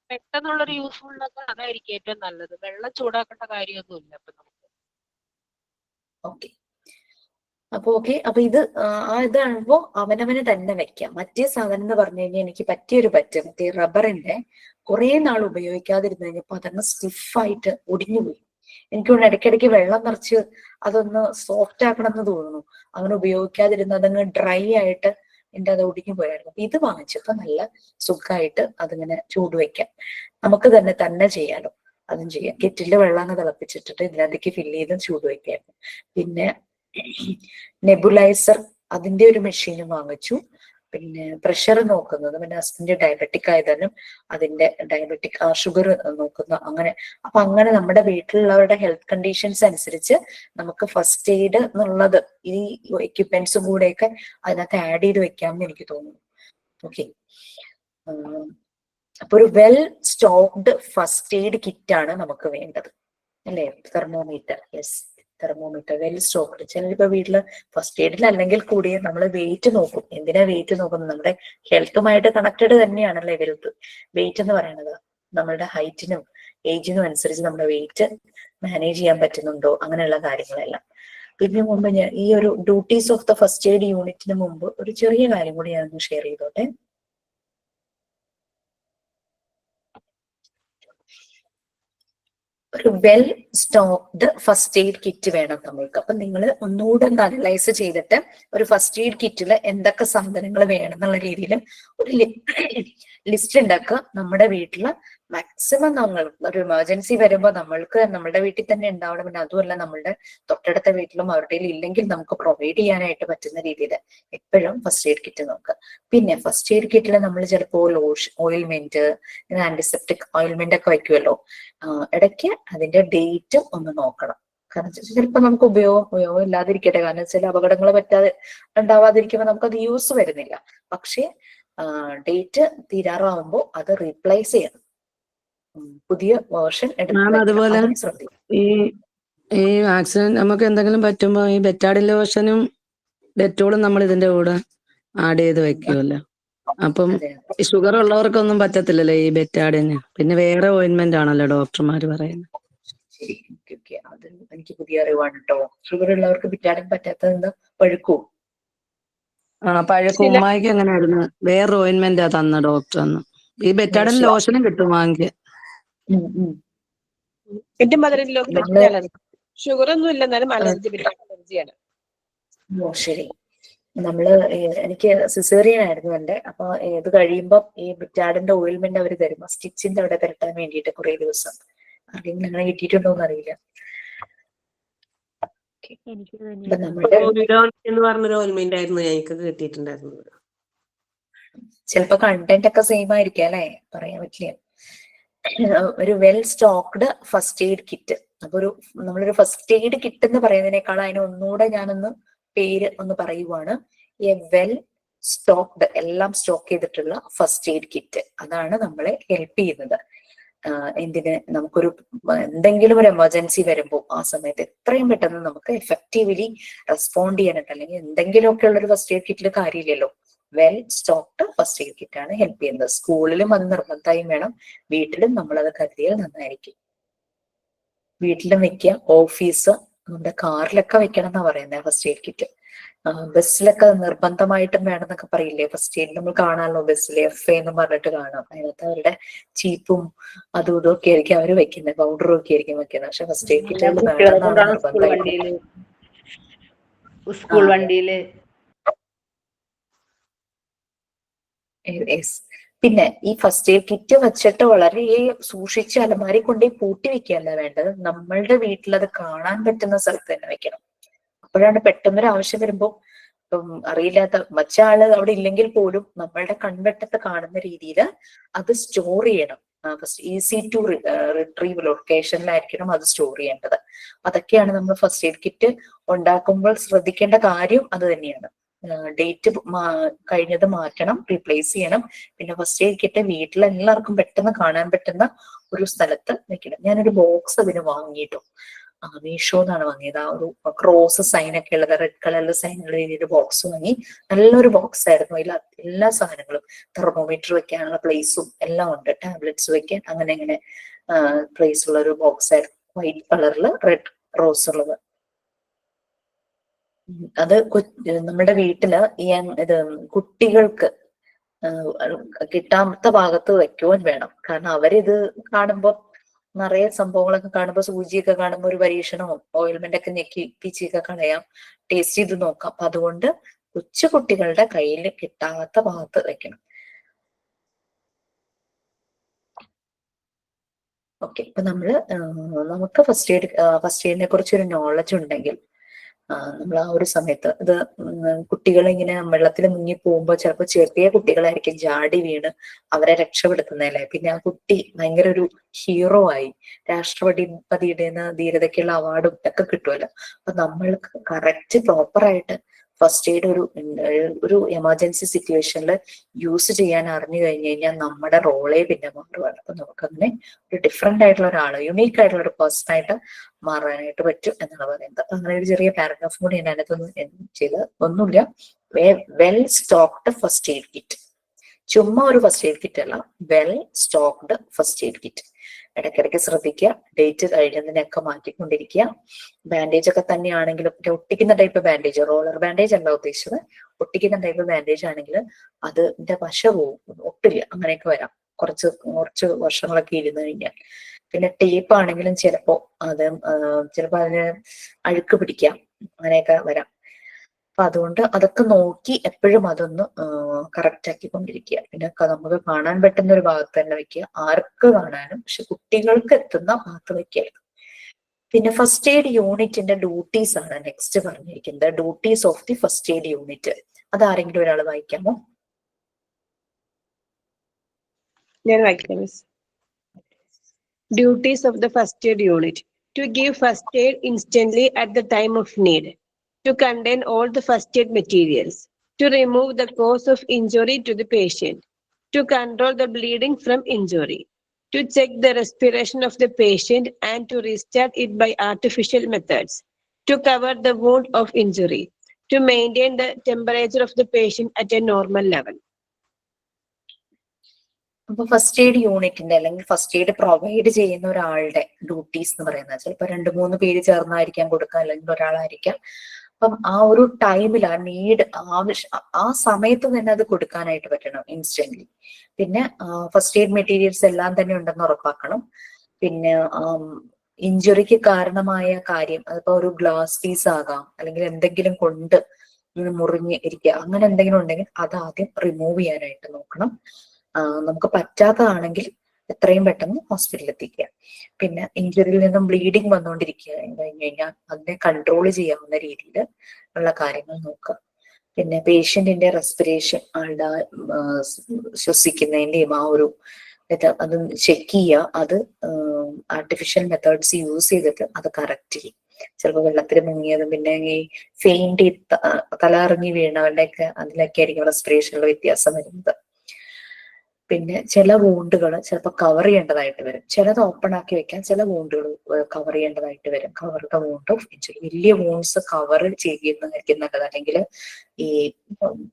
പെട്ടെന്നുള്ളൊരു യൂസ്ഫുൾ ഒക്കെ അതായിരിക്കും ഏറ്റവും നല്ലത്. വെള്ളം ചൂടാക്കേണ്ട കാര്യമൊന്നുമില്ല ഇപ്പൊ നമുക്ക്. ഓക്കെ, അപ്പൊ ഇത് ഇതാകുമ്പോ അവനവന് തന്നെ വെക്കാം. മറ്റേ സാധനം എന്ന് പറഞ്ഞു കഴിഞ്ഞാൽ എനിക്ക് പറ്റിയൊരു പറ്റ്, മറ്റേ റബ്ബറിന്റെ കുറെ നാൾ ഉപയോഗിക്കാതിരുന്നു കഴിഞ്ഞപ്പോ അതങ്ങ് സ്റ്റിഫായിട്ട് ഒടിഞ്ഞുപോയി. എനിക്കൊന്ന് ഇടയ്ക്കിടയ്ക്ക് വെള്ളം നിറച്ച് അതൊന്ന് സോഫ്റ്റ് ആക്കണം എന്ന് തോന്നുന്നു. അങ്ങനെ ഉപയോഗിക്കാതിരുന്ന് അതങ്ങ് ഡ്രൈ ആയിട്ട് എന്റെ അത് ഒടിഞ്ഞു പോയായിരുന്നു. അപ്പൊ ഇത് വാങ്ങിച്ചപ്പോ നല്ല സുഖമായിട്ട് അതിങ്ങനെ ചൂട് വെക്കാം. നമുക്ക് തന്നെ ചെയ്യാലോ, അതും ചെയ്യാം. കെറ്റിലെ വെള്ളം അങ്ങ് തിളപ്പിച്ചിട്ടിട്ട് ഇതിനകത്തേക്ക് ഫില്ല് ചെയ്ത് ചൂട് വെക്കായിരുന്നു. പിന്നെ നെബുലൈസർ, അതിന്റെ ഒരു മെഷീനും വാങ്ങിച്ചു. പിന്നെ പ്രഷർ നോക്കുന്നത്, പിന്നെ ഹസ്ബൻഡ് ഡയബറ്റിക് ആയതിനും അതിന്റെ ഡയബറ്റിക് ഷുഗർ നോക്കുന്ന, അങ്ങനെ. അപ്പൊ അങ്ങനെ നമ്മുടെ വീട്ടിലുള്ളവരുടെ ഹെൽത്ത് കണ്ടീഷൻസ് അനുസരിച്ച് നമുക്ക് ഫസ്റ്റ് എയ്ഡ് എന്നുള്ളത് ഈ എക്യുപ്മെന്റ്സും കൂടെയൊക്കെ അതിനകത്ത് ആഡ് ചെയ്ത് വെക്കാമെന്ന് എനിക്ക് തോന്നുന്നു. ഓക്കെ, അപ്പൊ ഒരു well stocked first aid kit ആണ് നമുക്ക് വേണ്ടത്, അല്ലേ? Thermometer, yes, thermometer well stocked. ചിലരിപ്പോ വീട്ടില് ഫസ്റ്റ് എയ്ഡിൽ അല്ലെങ്കിൽ കൂടി നമ്മൾ വെയിറ്റ് നോക്കും. എന്തിനാ വെയിറ്റ് നോക്കുന്നത്? നമ്മുടെ ഹെൽത്തുമായിട്ട് കണക്റ്റഡ് തന്നെയാണല്ലേ വെയിറ്റ് എന്ന് പറയുന്നത്. നമ്മളുടെ ഹൈറ്റിനും ഏജിനും അനുസരിച്ച് നമ്മുടെ വെയിറ്റ് മാനേജ് ചെയ്യാൻ പറ്റുന്നുണ്ടോ, അങ്ങനെയുള്ള കാര്യങ്ങളെല്ലാം. ഇതിനു മുമ്പ് ഞാൻ ഈ ഒരു duties of the first aid യൂണിറ്റിന് മുമ്പ് ഒരു ചെറിയ കാര്യം കൂടി ഞാനൊന്ന് ഷെയർ ചെയ്തോട്ടെ. ഒരു well stocked first aid kit വേണം നമ്മൾക്ക്. അപ്പൊ നിങ്ങൾ ഒന്നുകൂടെ ഒന്ന് അനലൈസ് ചെയ്തിട്ട് ഒരു ഫസ്റ്റ് എയ്ഡ് കിറ്റിൽ എന്തൊക്കെ സാധനങ്ങൾ വേണം എന്നുള്ള രീതിയിൽ ഒരു ലിസ്റ്റ് ഉണ്ടാക്കുക. നമ്മുടെ വീട്ടില് മാക്സിമം നമ്മൾ ഒരു എമർജൻസി വരുമ്പോൾ നമ്മൾക്ക് നമ്മുടെ വീട്ടിൽ തന്നെ ഉണ്ടാവണം. പിന്നെ അതുമല്ല നമ്മളുടെ തൊട്ടടുത്ത വീട്ടിലും അവരുടെ ഇല്ലെങ്കിൽ നമുക്ക് പ്രൊവൈഡ് ചെയ്യാനായിട്ട് പറ്റുന്ന രീതിയിൽ എപ്പോഴും ഫസ്റ്റ് എയ്ഡ് കിറ്റ് നോക്കുക. പിന്നെ ഫസ്റ്റ് എയ്ഡ് കിറ്റിൽ നമ്മൾ ചിലപ്പോൾ ഓയിൽമെന്റ്, ആന്റിസെപ്റ്റിക് ഓയിൽമെന്റ് ഒക്കെ വയ്ക്കുമല്ലോ. ഇടയ്ക്ക് അതിന്റെ ഡേറ്റും ഒന്ന് നോക്കണം. കാരണം ചിലപ്പോൾ നമുക്ക് ഉപയോഗം ഇല്ലാതിരിക്കട്ടെ. കാരണം ചില അപകടങ്ങൾ ഉണ്ടാവാതിരിക്കുമ്പോൾ നമുക്കത് യൂസ് വരുന്നില്ല. പക്ഷെ ഡേറ്റ് തീരാറാവുമ്പോൾ അത് റീപ്ലേസ് ചെയ്യണം, പുതിയ വേർഷൻ അതുപോലെ ഈ ആക്സിഡന്റ് നമുക്ക് എന്തെങ്കിലും പറ്റുമ്പോ ഈ ബെറ്റാഡിൻ ലോഷനും ഡെറ്റോളും നമ്മൾ ഇതിന്റെ കൂടെ ആഡ് ചെയ്ത് വെക്കുമല്ലോ. അപ്പം ഈ ഷുഗർ ഉള്ളവർക്കൊന്നും പറ്റത്തില്ലല്ലോ ഈ ബെറ്റാഡിന്. പിന്നെ വേറെ ഓയിൻമെന്റ് ആണല്ലോ ഡോക്ടർമാര് പറയുന്നത്. അത് എനിക്ക് പുതിയ അറിവാണ് കേട്ടോ. ഷുഗർ ഉള്ളവർക്ക് ബെറ്റാഡിൻ പറ്റാത്തത് എന്താ? പഴുക്കൂ? പഴയ ഉമ്മായിക്ക് അങ്ങനെയായിരുന്നു. വേറെ ഓയിൻമെന്റാ തന്ന ഡോക്ടർ അന്ന്. ഈ ബെറ്റാഡിൻ ലോഷനും കിട്ടും വാങ്ങിയ. എന്റെ മദറിലോ ഷുഗർ ഒന്നും ഇല്ല, എന്നാലും അലർജിയാണ്. ശരി, എനിക്ക് സിസേറിയൻ ആയിരുന്നു എന്റെ. അപ്പൊ ഇത് കഴിയുമ്പോ ഈ ബെറ്റാഡിന്റെ ഓയിൽമെന്റ് അവർ തരും, സ്റ്റിച്ചിന്റെ അവിടെ തരട്ടാൻ വേണ്ടിയിട്ട് കുറെ ദിവസം. ആർക്കെങ്കിലും അങ്ങനെ കിട്ടിയിട്ടുണ്ടോ എന്ന് അറിയില്ല. ഓക്കെ. എനിക്ക് അപ്പൊ തന്നെയാണ്. നമ്മുടെ കോവിഡോൺ എന്ന് പറഞ്ഞൊരു ഓർമ്മ ആയിരുന്നു എനിക്ക് കിട്ടിയിട്ടുണ്ടായിരുന്നത്. ചിലപ്പോ കണ്ടന്റ് ഒക്കെ സെയിം ആയിരിക്കും അല്ലെ, പറയാൻ പറ്റില്ല. ഒരു well stocked first aid kit. അപ്പൊ നമ്മളൊരു ഫസ്റ്റ് എയ്ഡ് കിറ്റ് എന്ന് പറയുന്നതിനേക്കാൾ അതിന് ഒന്നുകൂടെ ഞാനൊന്ന് പേര് ഒന്ന് പറയുവാണ്. എ വെൽ സ്റ്റോക്ക്ഡ്, എല്ലാം സ്റ്റോക്ക് ചെയ്തിട്ടുള്ള ഫസ്റ്റ് എയ്ഡ് കിറ്റ്. അതാണ് നമ്മളെ ഹെൽപ്പ് ചെയ്യുന്നത്. എന്തിന്, നമുക്കൊരു എന്തെങ്കിലും ഒരു എമർജൻസി വരുമ്പോൾ ആ സമയത്ത് എത്രയും പെട്ടെന്ന് നമുക്ക് എഫക്റ്റീവ്ലി റെസ്പോണ്ട് ചെയ്യാനായിട്ട്, അല്ലെങ്കിൽ എന്തെങ്കിലുമൊക്കെ ഉള്ള ഒരു ഫസ്റ്റ് എയ്ഡ് കിറ്റിൽ കാര്യമില്ലല്ലോ. Well stocked first aid kit ആണ് ഹെൽപ്പ് ചെയ്യുന്നത്. സ്കൂളിലും അത് നിർബന്ധമായും വേണം, വീട്ടിലും നമ്മളത് കരുതിയാൽ നന്നായിരിക്കും. വീട്ടിലും വെക്കുക, ഓഫീസ്, നമ്മുടെ കാറിലൊക്കെ വെക്കണം എന്നാ പറയുന്നത് ഫസ്റ്റ് എയ്ഡ് കിറ്റ്. ബസ്സിലൊക്കെ നിർബന്ധമായിട്ടും വേണം എന്നൊക്കെ പറയില്ലേ ഫസ്റ്റ് എയ്ഡ്. നമ്മൾ കാണാമല്ലോ ബസ്സിൽ FA എന്ന് പറഞ്ഞിട്ട് കാണാം. അതിനകത്ത് അവരുടെ ചീപ്പും അതും ഇതും ഒക്കെ ആയിരിക്കും അവർ വെക്കുന്നത്, പൗഡറും ഒക്കെ ആയിരിക്കും വെക്കുന്നത്. പക്ഷെ ഫസ്റ്റ് എയ്ഡ് കിറ്റ് വേണം എന്നാണ് നിർബന്ധമായിട്ട്. സ്കൂൾ വണ്ടിയില് പിന്നെ ഈ ഫസ്റ്റ് എയ്ഡ് കിറ്റ് വെച്ചിട്ട് വളരെ സൂക്ഷിച്ച് അലമാരി കൊണ്ടുപോയി പൂട്ടി വെക്കുകയല്ല വേണ്ടത്, നമ്മളുടെ വീട്ടിൽ അത് കാണാൻ പറ്റുന്ന സ്ഥലത്ത് തന്നെ വെക്കണം. അപ്പോഴാണ് പെട്ടെന്നൊരു ആവശ്യം വരുമ്പോൾ അറിയില്ലാത്ത മറ്റാള് അവിടെ ഇല്ലെങ്കിൽ പോലും നമ്മളുടെ കൺവെട്ടത്ത് കാണുന്ന രീതിയിൽ അത് സ്റ്റോർ ചെയ്യണം. ഫസ്റ്റ് ഈസി ടു റിട്രീവ് ലൊക്കേഷനിലായിരിക്കണം അത് സ്റ്റോർ ചെയ്യേണ്ടത്. അതൊക്കെയാണ് നമ്മൾ ഫസ്റ്റ് എയ്ഡ് കിറ്റ് ഉണ്ടാക്കുമ്പോൾ ശ്രദ്ധിക്കേണ്ട കാര്യം. അത് തന്നെയാണ്, ഡേറ്റ് കഴിഞ്ഞത് മാറ്റണം, റീപ്ലേസ് ചെയ്യണം. പിന്നെ ഫസ്റ്റ് എയ്ഡ് കിറ്റ് വീട്ടിലെല്ലാവർക്കും പെട്ടെന്ന് കാണാൻ പറ്റുന്ന ഒരു സ്ഥലത്ത് വെക്കണം. ഞാനൊരു ബോക്സ് അതിന് വാങ്ങിയിട്ടു, മീഷോന്നാണ് വാങ്ങിയത്. ആ ഒരു ക്രോസ് സൈൻ ഒക്കെ ഉള്ളത്, റെഡ് കളറിൽ സൈനുള്ള രീതിയിൽ ബോക്സ് വാങ്ങി. നല്ലൊരു ബോക്സ് ആയിരുന്നു. അതിൽ എല്ലാ സാധനങ്ങളും, തെർമോമീറ്റർ വെക്കാനുള്ള പ്ലേസും എല്ലാം ഉണ്ട്, ടാബ്ലറ്റ്സ് വെക്കാൻ അങ്ങനെ പ്ലേസ് ഉള്ള ഒരു ബോക്സ് ആയിരുന്നു. വൈറ്റ് കളറിൽ റെഡ് റോസ് ഉള്ളത്. അത് നമ്മുടെ വീട്ടില് ഇത് കുട്ടികൾക്ക് കിട്ടാത്ത ഭാഗത്ത് വെക്കുവാൻ വേണം. കാരണം അവരിത് കാണുമ്പോൾ നിറയെ സംഭവങ്ങളൊക്കെ കാണുമ്പോൾ, സൂചിയൊക്കെ കാണുമ്പോൾ ഒരു പരീക്ഷണമോ ഓയിൽമെന്റ് ഒക്കെ ഞെക്കി പിച്ചിയൊക്കെ കളയാം, ടേസ്റ്റ് ചെയ്ത് നോക്കാം. അപ്പൊ അതുകൊണ്ട് കൊച്ചു കുട്ടികളുടെ കയ്യിൽ കിട്ടാത്ത ഭാഗത്ത് വെക്കണം. ഓക്കെ. ഇപ്പൊ നമുക്ക് ഫസ്റ്റ് എയ്ഡിനെ കുറിച്ച് ഒരു നോളജ് ഉണ്ടെങ്കിൽ നമ്മൾ ആ ഒരു സമയത്ത് ഇത് കുട്ടികളിങ്ങനെ വെള്ളത്തിൽ മുങ്ങി പോകുമ്പോൾ ചിലപ്പോൾ ചെറിയ കുട്ടികളായിരിക്കും ചാടി വീണ് അവരെ രക്ഷപ്പെടുത്തുന്നതല്ലേ. പിന്നെ ആ കുട്ടി ഭയങ്കര ഒരു ഹീറോ ആയി, രാഷ്ട്രപതിയുടെ ധീരതയ്ക്കുള്ള അവാർഡും ഒക്കെ കിട്ടുമല്ലോ. അപ്പൊ നമ്മൾക്ക് കറക്റ്റ് പ്രോപ്പറായിട്ട് ഫസ്റ്റ് എയ്ഡ് ഒരു എമർജൻസി സിറ്റുവേഷനിൽ യൂസ് ചെയ്യാൻ അറിഞ്ഞു കഴിഞ്ഞു കഴിഞ്ഞാൽ നമ്മുടെ റോളേ പിന്നെ മാറുകയാണ്. അപ്പൊ നമുക്കങ്ങനെ ഒരു ഡിഫറെന്റ് ആയിട്ടുള്ള ഒരാള്, യുണീക്ക് ആയിട്ടുള്ള ഒരു പേഴ്സൺ ആയിട്ട് മാറാനായിട്ട് പറ്റും എന്നാണ് പറയുന്നത്. അങ്ങനെ ഒരു ചെറിയ പാരഗ്രാഫ് കൂടി ഞാൻ അതിനകത്തൊന്നും ചെയ്ത് ഒന്നുമില്ല. Well stocked first aid kit. ചുമ്മാ ഒരു ഫസ്റ്റ് എയ്ഡ് കിറ്റ് അല്ല, well stocked first aid kit. ഇടയ്ക്കിടയ്ക്ക് ശ്രദ്ധിക്കുക, ഡേറ്റ് കഴിഞ്ഞതിനൊക്കെ മാറ്റിക്കൊണ്ടിരിക്കുക. ബാൻഡേജ് ഒക്കെ തന്നെയാണെങ്കിലും, ഒട്ടിക്കുന്ന ടൈപ്പ് ബാൻഡേജ്, റോളർ ബാൻഡേജ് അല്ല ഉദ്ദേശിച്ചത്, ഒട്ടിക്കുന്ന ടൈപ്പ് ബാൻഡേജ് ആണെങ്കിൽ അതിന്റെ വശ പോവും, ഒട്ടില്ല, അങ്ങനെയൊക്കെ വരാം കുറച്ച് വർഷങ്ങളൊക്കെ ഇരുന്ന് കഴിഞ്ഞാൽ. പിന്നെ ടേപ്പ് ആണെങ്കിലും ചിലപ്പോ അതിന് അഴുക്ക് പിടിക്കാം, അങ്ങനെയൊക്കെ വരാം. അപ്പൊ അതുകൊണ്ട് അതൊക്കെ നോക്കി എപ്പോഴും അതൊന്ന് കറക്റ്റ് ആക്കിക്കൊണ്ടിരിക്കുക. പിന്നെ നമുക്ക് കാണാൻ പറ്റുന്ന ഒരു ഭാഗത്ത് തന്നെ വെക്കുക, ആർക്ക് കാണാനും, പക്ഷെ കുട്ടികൾക്ക് എത്തുന്ന ഭാഗത്ത് വെക്കുക. പിന്നെ ഫസ്റ്റ് എയ്ഡ് യൂണിറ്റിന്റെ ഡ്യൂട്ടീസ് ആണ് നെക്സ്റ്റ് പറഞ്ഞിരിക്കുന്നത്. Duties of the first aid unit. അതാരെങ്കിലും ഒരാൾ വായിക്കാമോ? ഞാൻ വായിക്കാം miss. Duties of the first aid unit: to give first aid instantly at the time of need, to contain all the first aid materials, to remove the cause of injury to the patient, to control the bleeding from injury, to check the respiration of the patient and to restart it by artificial methods, to cover the wound of injury, to maintain the temperature of the patient at a normal level. അപ്പൊ first aid യൂണിറ്റിന്റെ അല്ലെങ്കിൽ first aid provide ചെയ്യുന്ന ഒരാളുടെ duties എന്ന് പറയുന്നത് ചിലപ്പോൾ 2-3 പേര് ചേർന്നായിരിക്കാം കൊടുക്കുക, അല്ലെങ്കിൽ ഒരാളായിരിക്കാം. അപ്പം ആ ഒരു ടൈമിൽ ആ നീഡ് ആ സമയത്ത് തന്നെ അത് കൊടുക്കാനായിട്ട് പറ്റണം ഇൻസ്റ്റന്റ്ലി. പിന്നെ ഫസ്റ്റ് എയ്ഡ് മെറ്റീരിയൽസ് എല്ലാം തന്നെ ഉണ്ടെന്ന് ഉറപ്പാക്കണം. പിന്നെ ഇഞ്ചുറിക്ക് കാരണമായ കാര്യം, അതിപ്പോ ഒരു ഗ്ലാസ് പീസ് ആകാം, അല്ലെങ്കിൽ എന്തെങ്കിലും കൊണ്ട് മുറിഞ്ഞ് ഇരിക്കുക, അങ്ങനെ എന്തെങ്കിലും ഉണ്ടെങ്കിൽ അത് ആദ്യം റിമൂവ് ചെയ്യാനായിട്ട് നോക്കണം. നമുക്ക് പറ്റാത്തതാണെങ്കിൽ എത്രയും പെട്ടെന്ന് ഹോസ്പിറ്റലിൽ എത്തിക്കുക. പിന്നെ ഇഞ്ചുറിയിൽ നിന്നും ബ്ലീഡിങ് വന്നുകൊണ്ടിരിക്കുക എന്ന് കഴിഞ്ഞ് കഴിഞ്ഞാൽ അതിനെ കൺട്രോൾ ചെയ്യാവുന്ന രീതിയിൽ ഉള്ള കാര്യങ്ങൾ നോക്കുക. പിന്നെ പേഷ്യന്റിന്റെ റെസ്പിറേഷൻ, ആളുടെ ശ്വസിക്കുന്നതിന്റെയും ആ ഒരു അത് ചെക്ക് ചെയ്യുക. അത് ആർട്ടിഫിഷ്യൽ മെത്തേഡ്സ് യൂസ് ചെയ്തിട്ട് അത് കറക്റ്റ് ചെയ്യും. ചിലപ്പോൾ വെള്ളത്തിൽ മുങ്ങിയതും പിന്നെ ഈ ഫെയിന്റ് തലകറങ്ങി വീണവരുടെ ഒക്കെ അതിലൊക്കെ ആയിരിക്കും റെസ്പിറേഷനിൽ വ്യത്യാസം വരുന്നത്. പിന്നെ ചില വൂണ്ടുകൾ ചിലപ്പോൾ കവർ ചെയ്യേണ്ടതായിട്ട് വരും. ചിലത് ഓപ്പൺ ആക്കി വെക്കാൻ, ചില വൂണ്ടുകൾ കവർ ചെയ്യേണ്ടതായിട്ട് വരും. Cover the wound of injury. വലിയ വൂണ്ട്സ് കവർ ചെയ്യുന്നതായിരിക്കും നല്ലത്. അല്ലെങ്കിൽ ഈ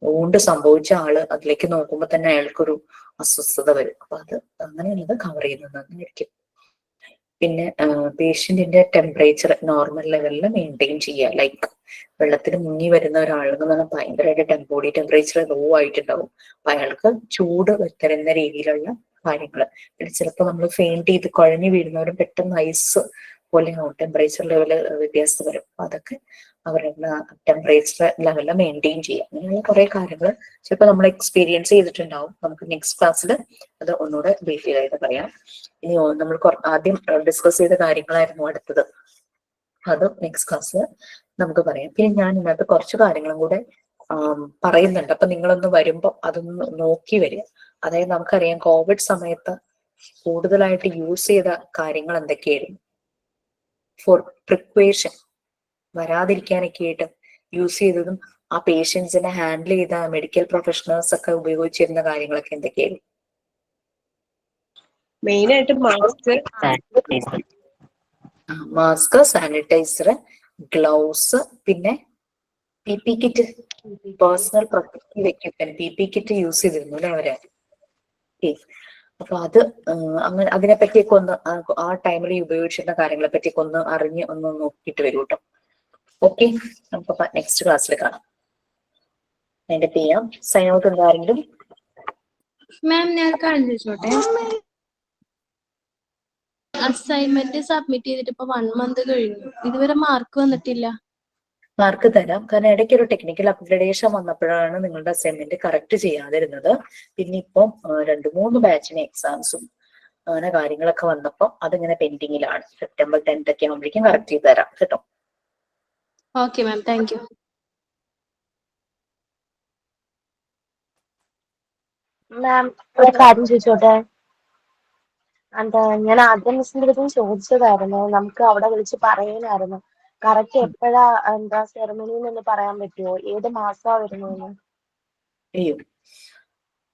വൂണ്ട് സംഭവിച്ച ആള് അതിലേക്ക് നോക്കുമ്പോൾ തന്നെ അയാൾക്കൊരു അസ്വസ്ഥത വരും. അപ്പൊ അത് അങ്ങനെയുള്ളത് കവർ ചെയ്യുന്നത് നന്നായിരിക്കും. പിന്നെ പേഷ്യന്റിന്റെ ടെമ്പറേച്ചർ നോർമൽ ലെവലിൽ മെയിൻറ്റെയിൻ ചെയ്യുക. ലൈക്ക് വെള്ളത്തിൽ മുങ്ങി വരുന്ന ഒരാളെന്ന് പറഞ്ഞാൽ ഭയങ്കരമായിട്ട് ബോഡി ടെമ്പറേച്ചർ ലോ ആയിട്ടുണ്ടാവും. അപ്പൊ അയാൾക്ക് ചൂട് തരുന്ന രീതിയിലുള്ള കാര്യങ്ങൾ. പിന്നെ ചിലപ്പോൾ നമ്മൾ ഫെയിന്റ് ചെയ്ത് കുഴഞ്ഞു വീഴുന്നവരും പെട്ടെന്ന് ഐസ് പോലെ ടെമ്പറേച്ചർ ലെവല് വ്യത്യാസം വരും. അപ്പൊ അതൊക്കെ അവരുടെ ടെമ്പറേച്ചർ ലെവലിൽ മെയിൻറ്റെയിൻ ചെയ്യുക. അങ്ങനെയുള്ള കുറെ കാര്യങ്ങൾ ചിലപ്പോൾ നമ്മൾ എക്സ്പീരിയൻസ് ചെയ്തിട്ടുണ്ടാവും. നമുക്ക് നെക്സ്റ്റ് ക്ലാസ്സിൽ അത് ഒന്നുകൂടെ ബ്രീഫ് ചെയ്തായിട്ട് പറയാം. ഇനി നമ്മൾ ആദ്യം ഡിസ്കസ് ചെയ്ത കാര്യങ്ങളായിരുന്നു അടുത്തത്. അത് നെക്സ്റ്റ് ക്ലാസ്സിൽ നമുക്ക് പറയാം. പിന്നെ ഞാൻ ഇതിനകത്ത് കുറച്ച് കാര്യങ്ങളും കൂടെ പറയുന്നുണ്ട്. അപ്പൊ നിങ്ങളൊന്ന് വരുമ്പോൾ അതൊന്ന് നോക്കി വരിക. അതായത് നമുക്കറിയാം കോവിഡ് സമയത്ത് കൂടുതലായിട്ട് യൂസ് ചെയ്ത കാര്യങ്ങൾ എന്തൊക്കെയായിരുന്നു. ഫോർ പ്രിക്വേഷൻ, വരാതിരിക്കാനൊക്കെ ആയിട്ട് യൂസ് ചെയ്തതും ആ പേഷ്യൻസിനെ ഹാൻഡിൽ ചെയ്ത മെഡിക്കൽ പ്രൊഫഷണൽസ് ഒക്കെ ഉപയോഗിച്ചിരുന്ന കാര്യങ്ങളൊക്കെ എന്തൊക്കെയായിരുന്നു? മെയിൻ ആയിട്ട് മാസ്ക്, സാനിറ്റൈസർ, ഗ്ലൗസ്, പിന്നെ PPE kit, personal protective equipment, PPE kit use ചെയ്തിരുന്നു അല്ലെ അവര്. അപ്പൊ അത് അങ്ങനെ അതിനെപ്പറ്റിയൊക്കെ ഒന്ന് ആ ടൈമിൽ ഉപയോഗിച്ചിരുന്ന കാര്യങ്ങളെ പറ്റിയൊക്കെ ഒന്ന് അറിഞ്ഞ് ഒന്ന് നോക്കിയിട്ട് വരൂ കേട്ടോ. ഓക്കെ, നമുക്ക് നെക്സ്റ്റ് ക്ലാസ്സിൽ കാണാം. അതിന്റെ ചെയ്യാം. സൈൻ ഔട്ട് ഉണ്ടോ ആരെങ്കിലും? മാം ഞാൻ കാണിച്ചോട്ടെ. അസൈൻമെന്റ് സബ്മിറ്റ് ചെയ്തിട്ട് ഇപ്പൊ 1 month കഴിഞ്ഞു, ഇതുവരെ മാർക്ക് വന്നിട്ടില്ല. മാർക്ക് തരാം. കാരണം ഇടയ്ക്ക് ഒരു ടെക്നിക്കൽ അപ്ഗ്രഡേഷൻ വന്നപ്പോഴാണ് നിങ്ങളുടെ അസൈൻമെന്റ് കറക്റ്റ് ചെയ്യാതിരുന്നത്. പിന്നെ ഇപ്പം 2-3 ബാച്ചിന് എക്സാംസും അങ്ങനെ കാര്യങ്ങളൊക്കെ വന്നപ്പോൾ അതിങ്ങനെ പെൻഡിങ്ങിലാണ്. September 10th ഒക്കെ ആകുമ്പോഴേക്കും കറക്റ്റ് ചെയ്ത് തരാം കേട്ടോ. Okay ma'am, thank you. Ma'am ഒരു കാര്യം ചോദിച്ചോട്ടെ? എന്താ, ഞാൻ ആദ്യം മിസ്സിന്റെ അടുത്തും ചോദിച്ചതായിരുന്നു, നമുക്ക് അവിടെ വിളിച്ച് പറയാനായിരുന്നു. കറക്റ്റ് എപ്പോഴാ എന്താ സെറമണി എന്ന് പറയാൻ പറ്റുമോ? ഏത് മാസാ വരുന്നതെന്ന്? അയ്യോ,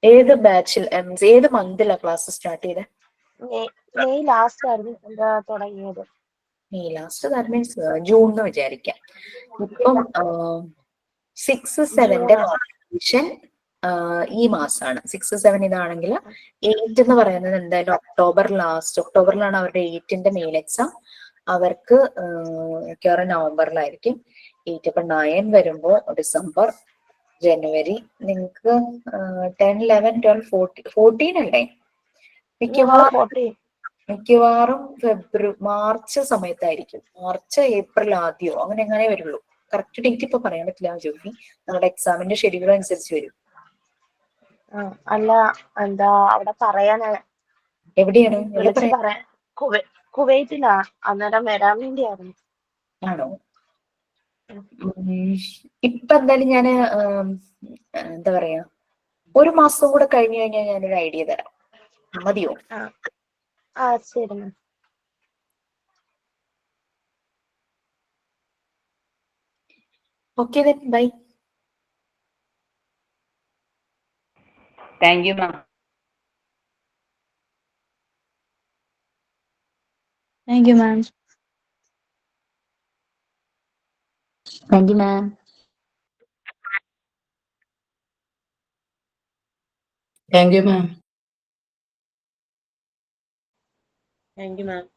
ഏത് ബാച്ചിൽ ഏത് മന്തിലാ ക്ലാസ് സ്റ്റാർട്ട് ചെയ്തേ? മെയ് ലാസ്റ്റ് ആയിരുന്നു എന്താ തുടങ്ങിയത്. മെയ് ലാസ്റ്റ് മീൻസ് ജൂൺ എന്ന് വിചാരിക്കാം. ഇപ്പം 6-7 നോട്ടിഫിക്കേഷൻ ഈ മാസമാണ്. 6-7 ഇതാണെങ്കിൽ 8 എന്ന് പറയുന്നത് എന്തായാലും ഒക്ടോബർ ലാസ്റ്റ്. ഒക്ടോബറിലാണ് അവരുടെ 8ന്റെ മെയിൻ എക്സാം. അവർക്ക് മിക്കവാറും നവംബറിലായിരിക്കും 8. അപ്പൊ 9 വരുമ്പോ ഡിസംബർ, ജനുവരി, നിങ്ങൾക്ക് 10, 11, 12, 14 അല്ലേ? മിക്കവാറും മാർച്ച് സമയത്തായിരിക്കും. മാർച്ച് ഏപ്രിൽ ആദ്യമോ അങ്ങനെ വരുള്ളൂ. കറക്റ്റ് ഡേറ്റ് ഇപ്പൊ പറയാൻ പറ്റില്ല ജോഫി, നമ്മുടെ എക്സാമിന്റെ ഷെഡ്യൂൾ അനുസരിച്ച് വരും. അല്ല എന്താ അവിടെ പറയാനാ? എവിടെയാണ്? കുവൈറ്റിലാ. അന്നേരം വരാൻ വേണ്ടിയായിരുന്നു. ആണോ? ഇപ്പൊ എന്തായാലും ഞാന് എന്താ പറയാ, 1 മാസം കൂടെ കഴിഞ്ഞു കഴിഞ്ഞാൽ ഞാനൊരു ഐഡിയ തരാം. മതിയോ? ശരി ma'am. Okay then, bye. Thank you, ma'am. Thank you, ma'am. Thank you, ma'am. Thank you, ma'am. Thank you, ma'am.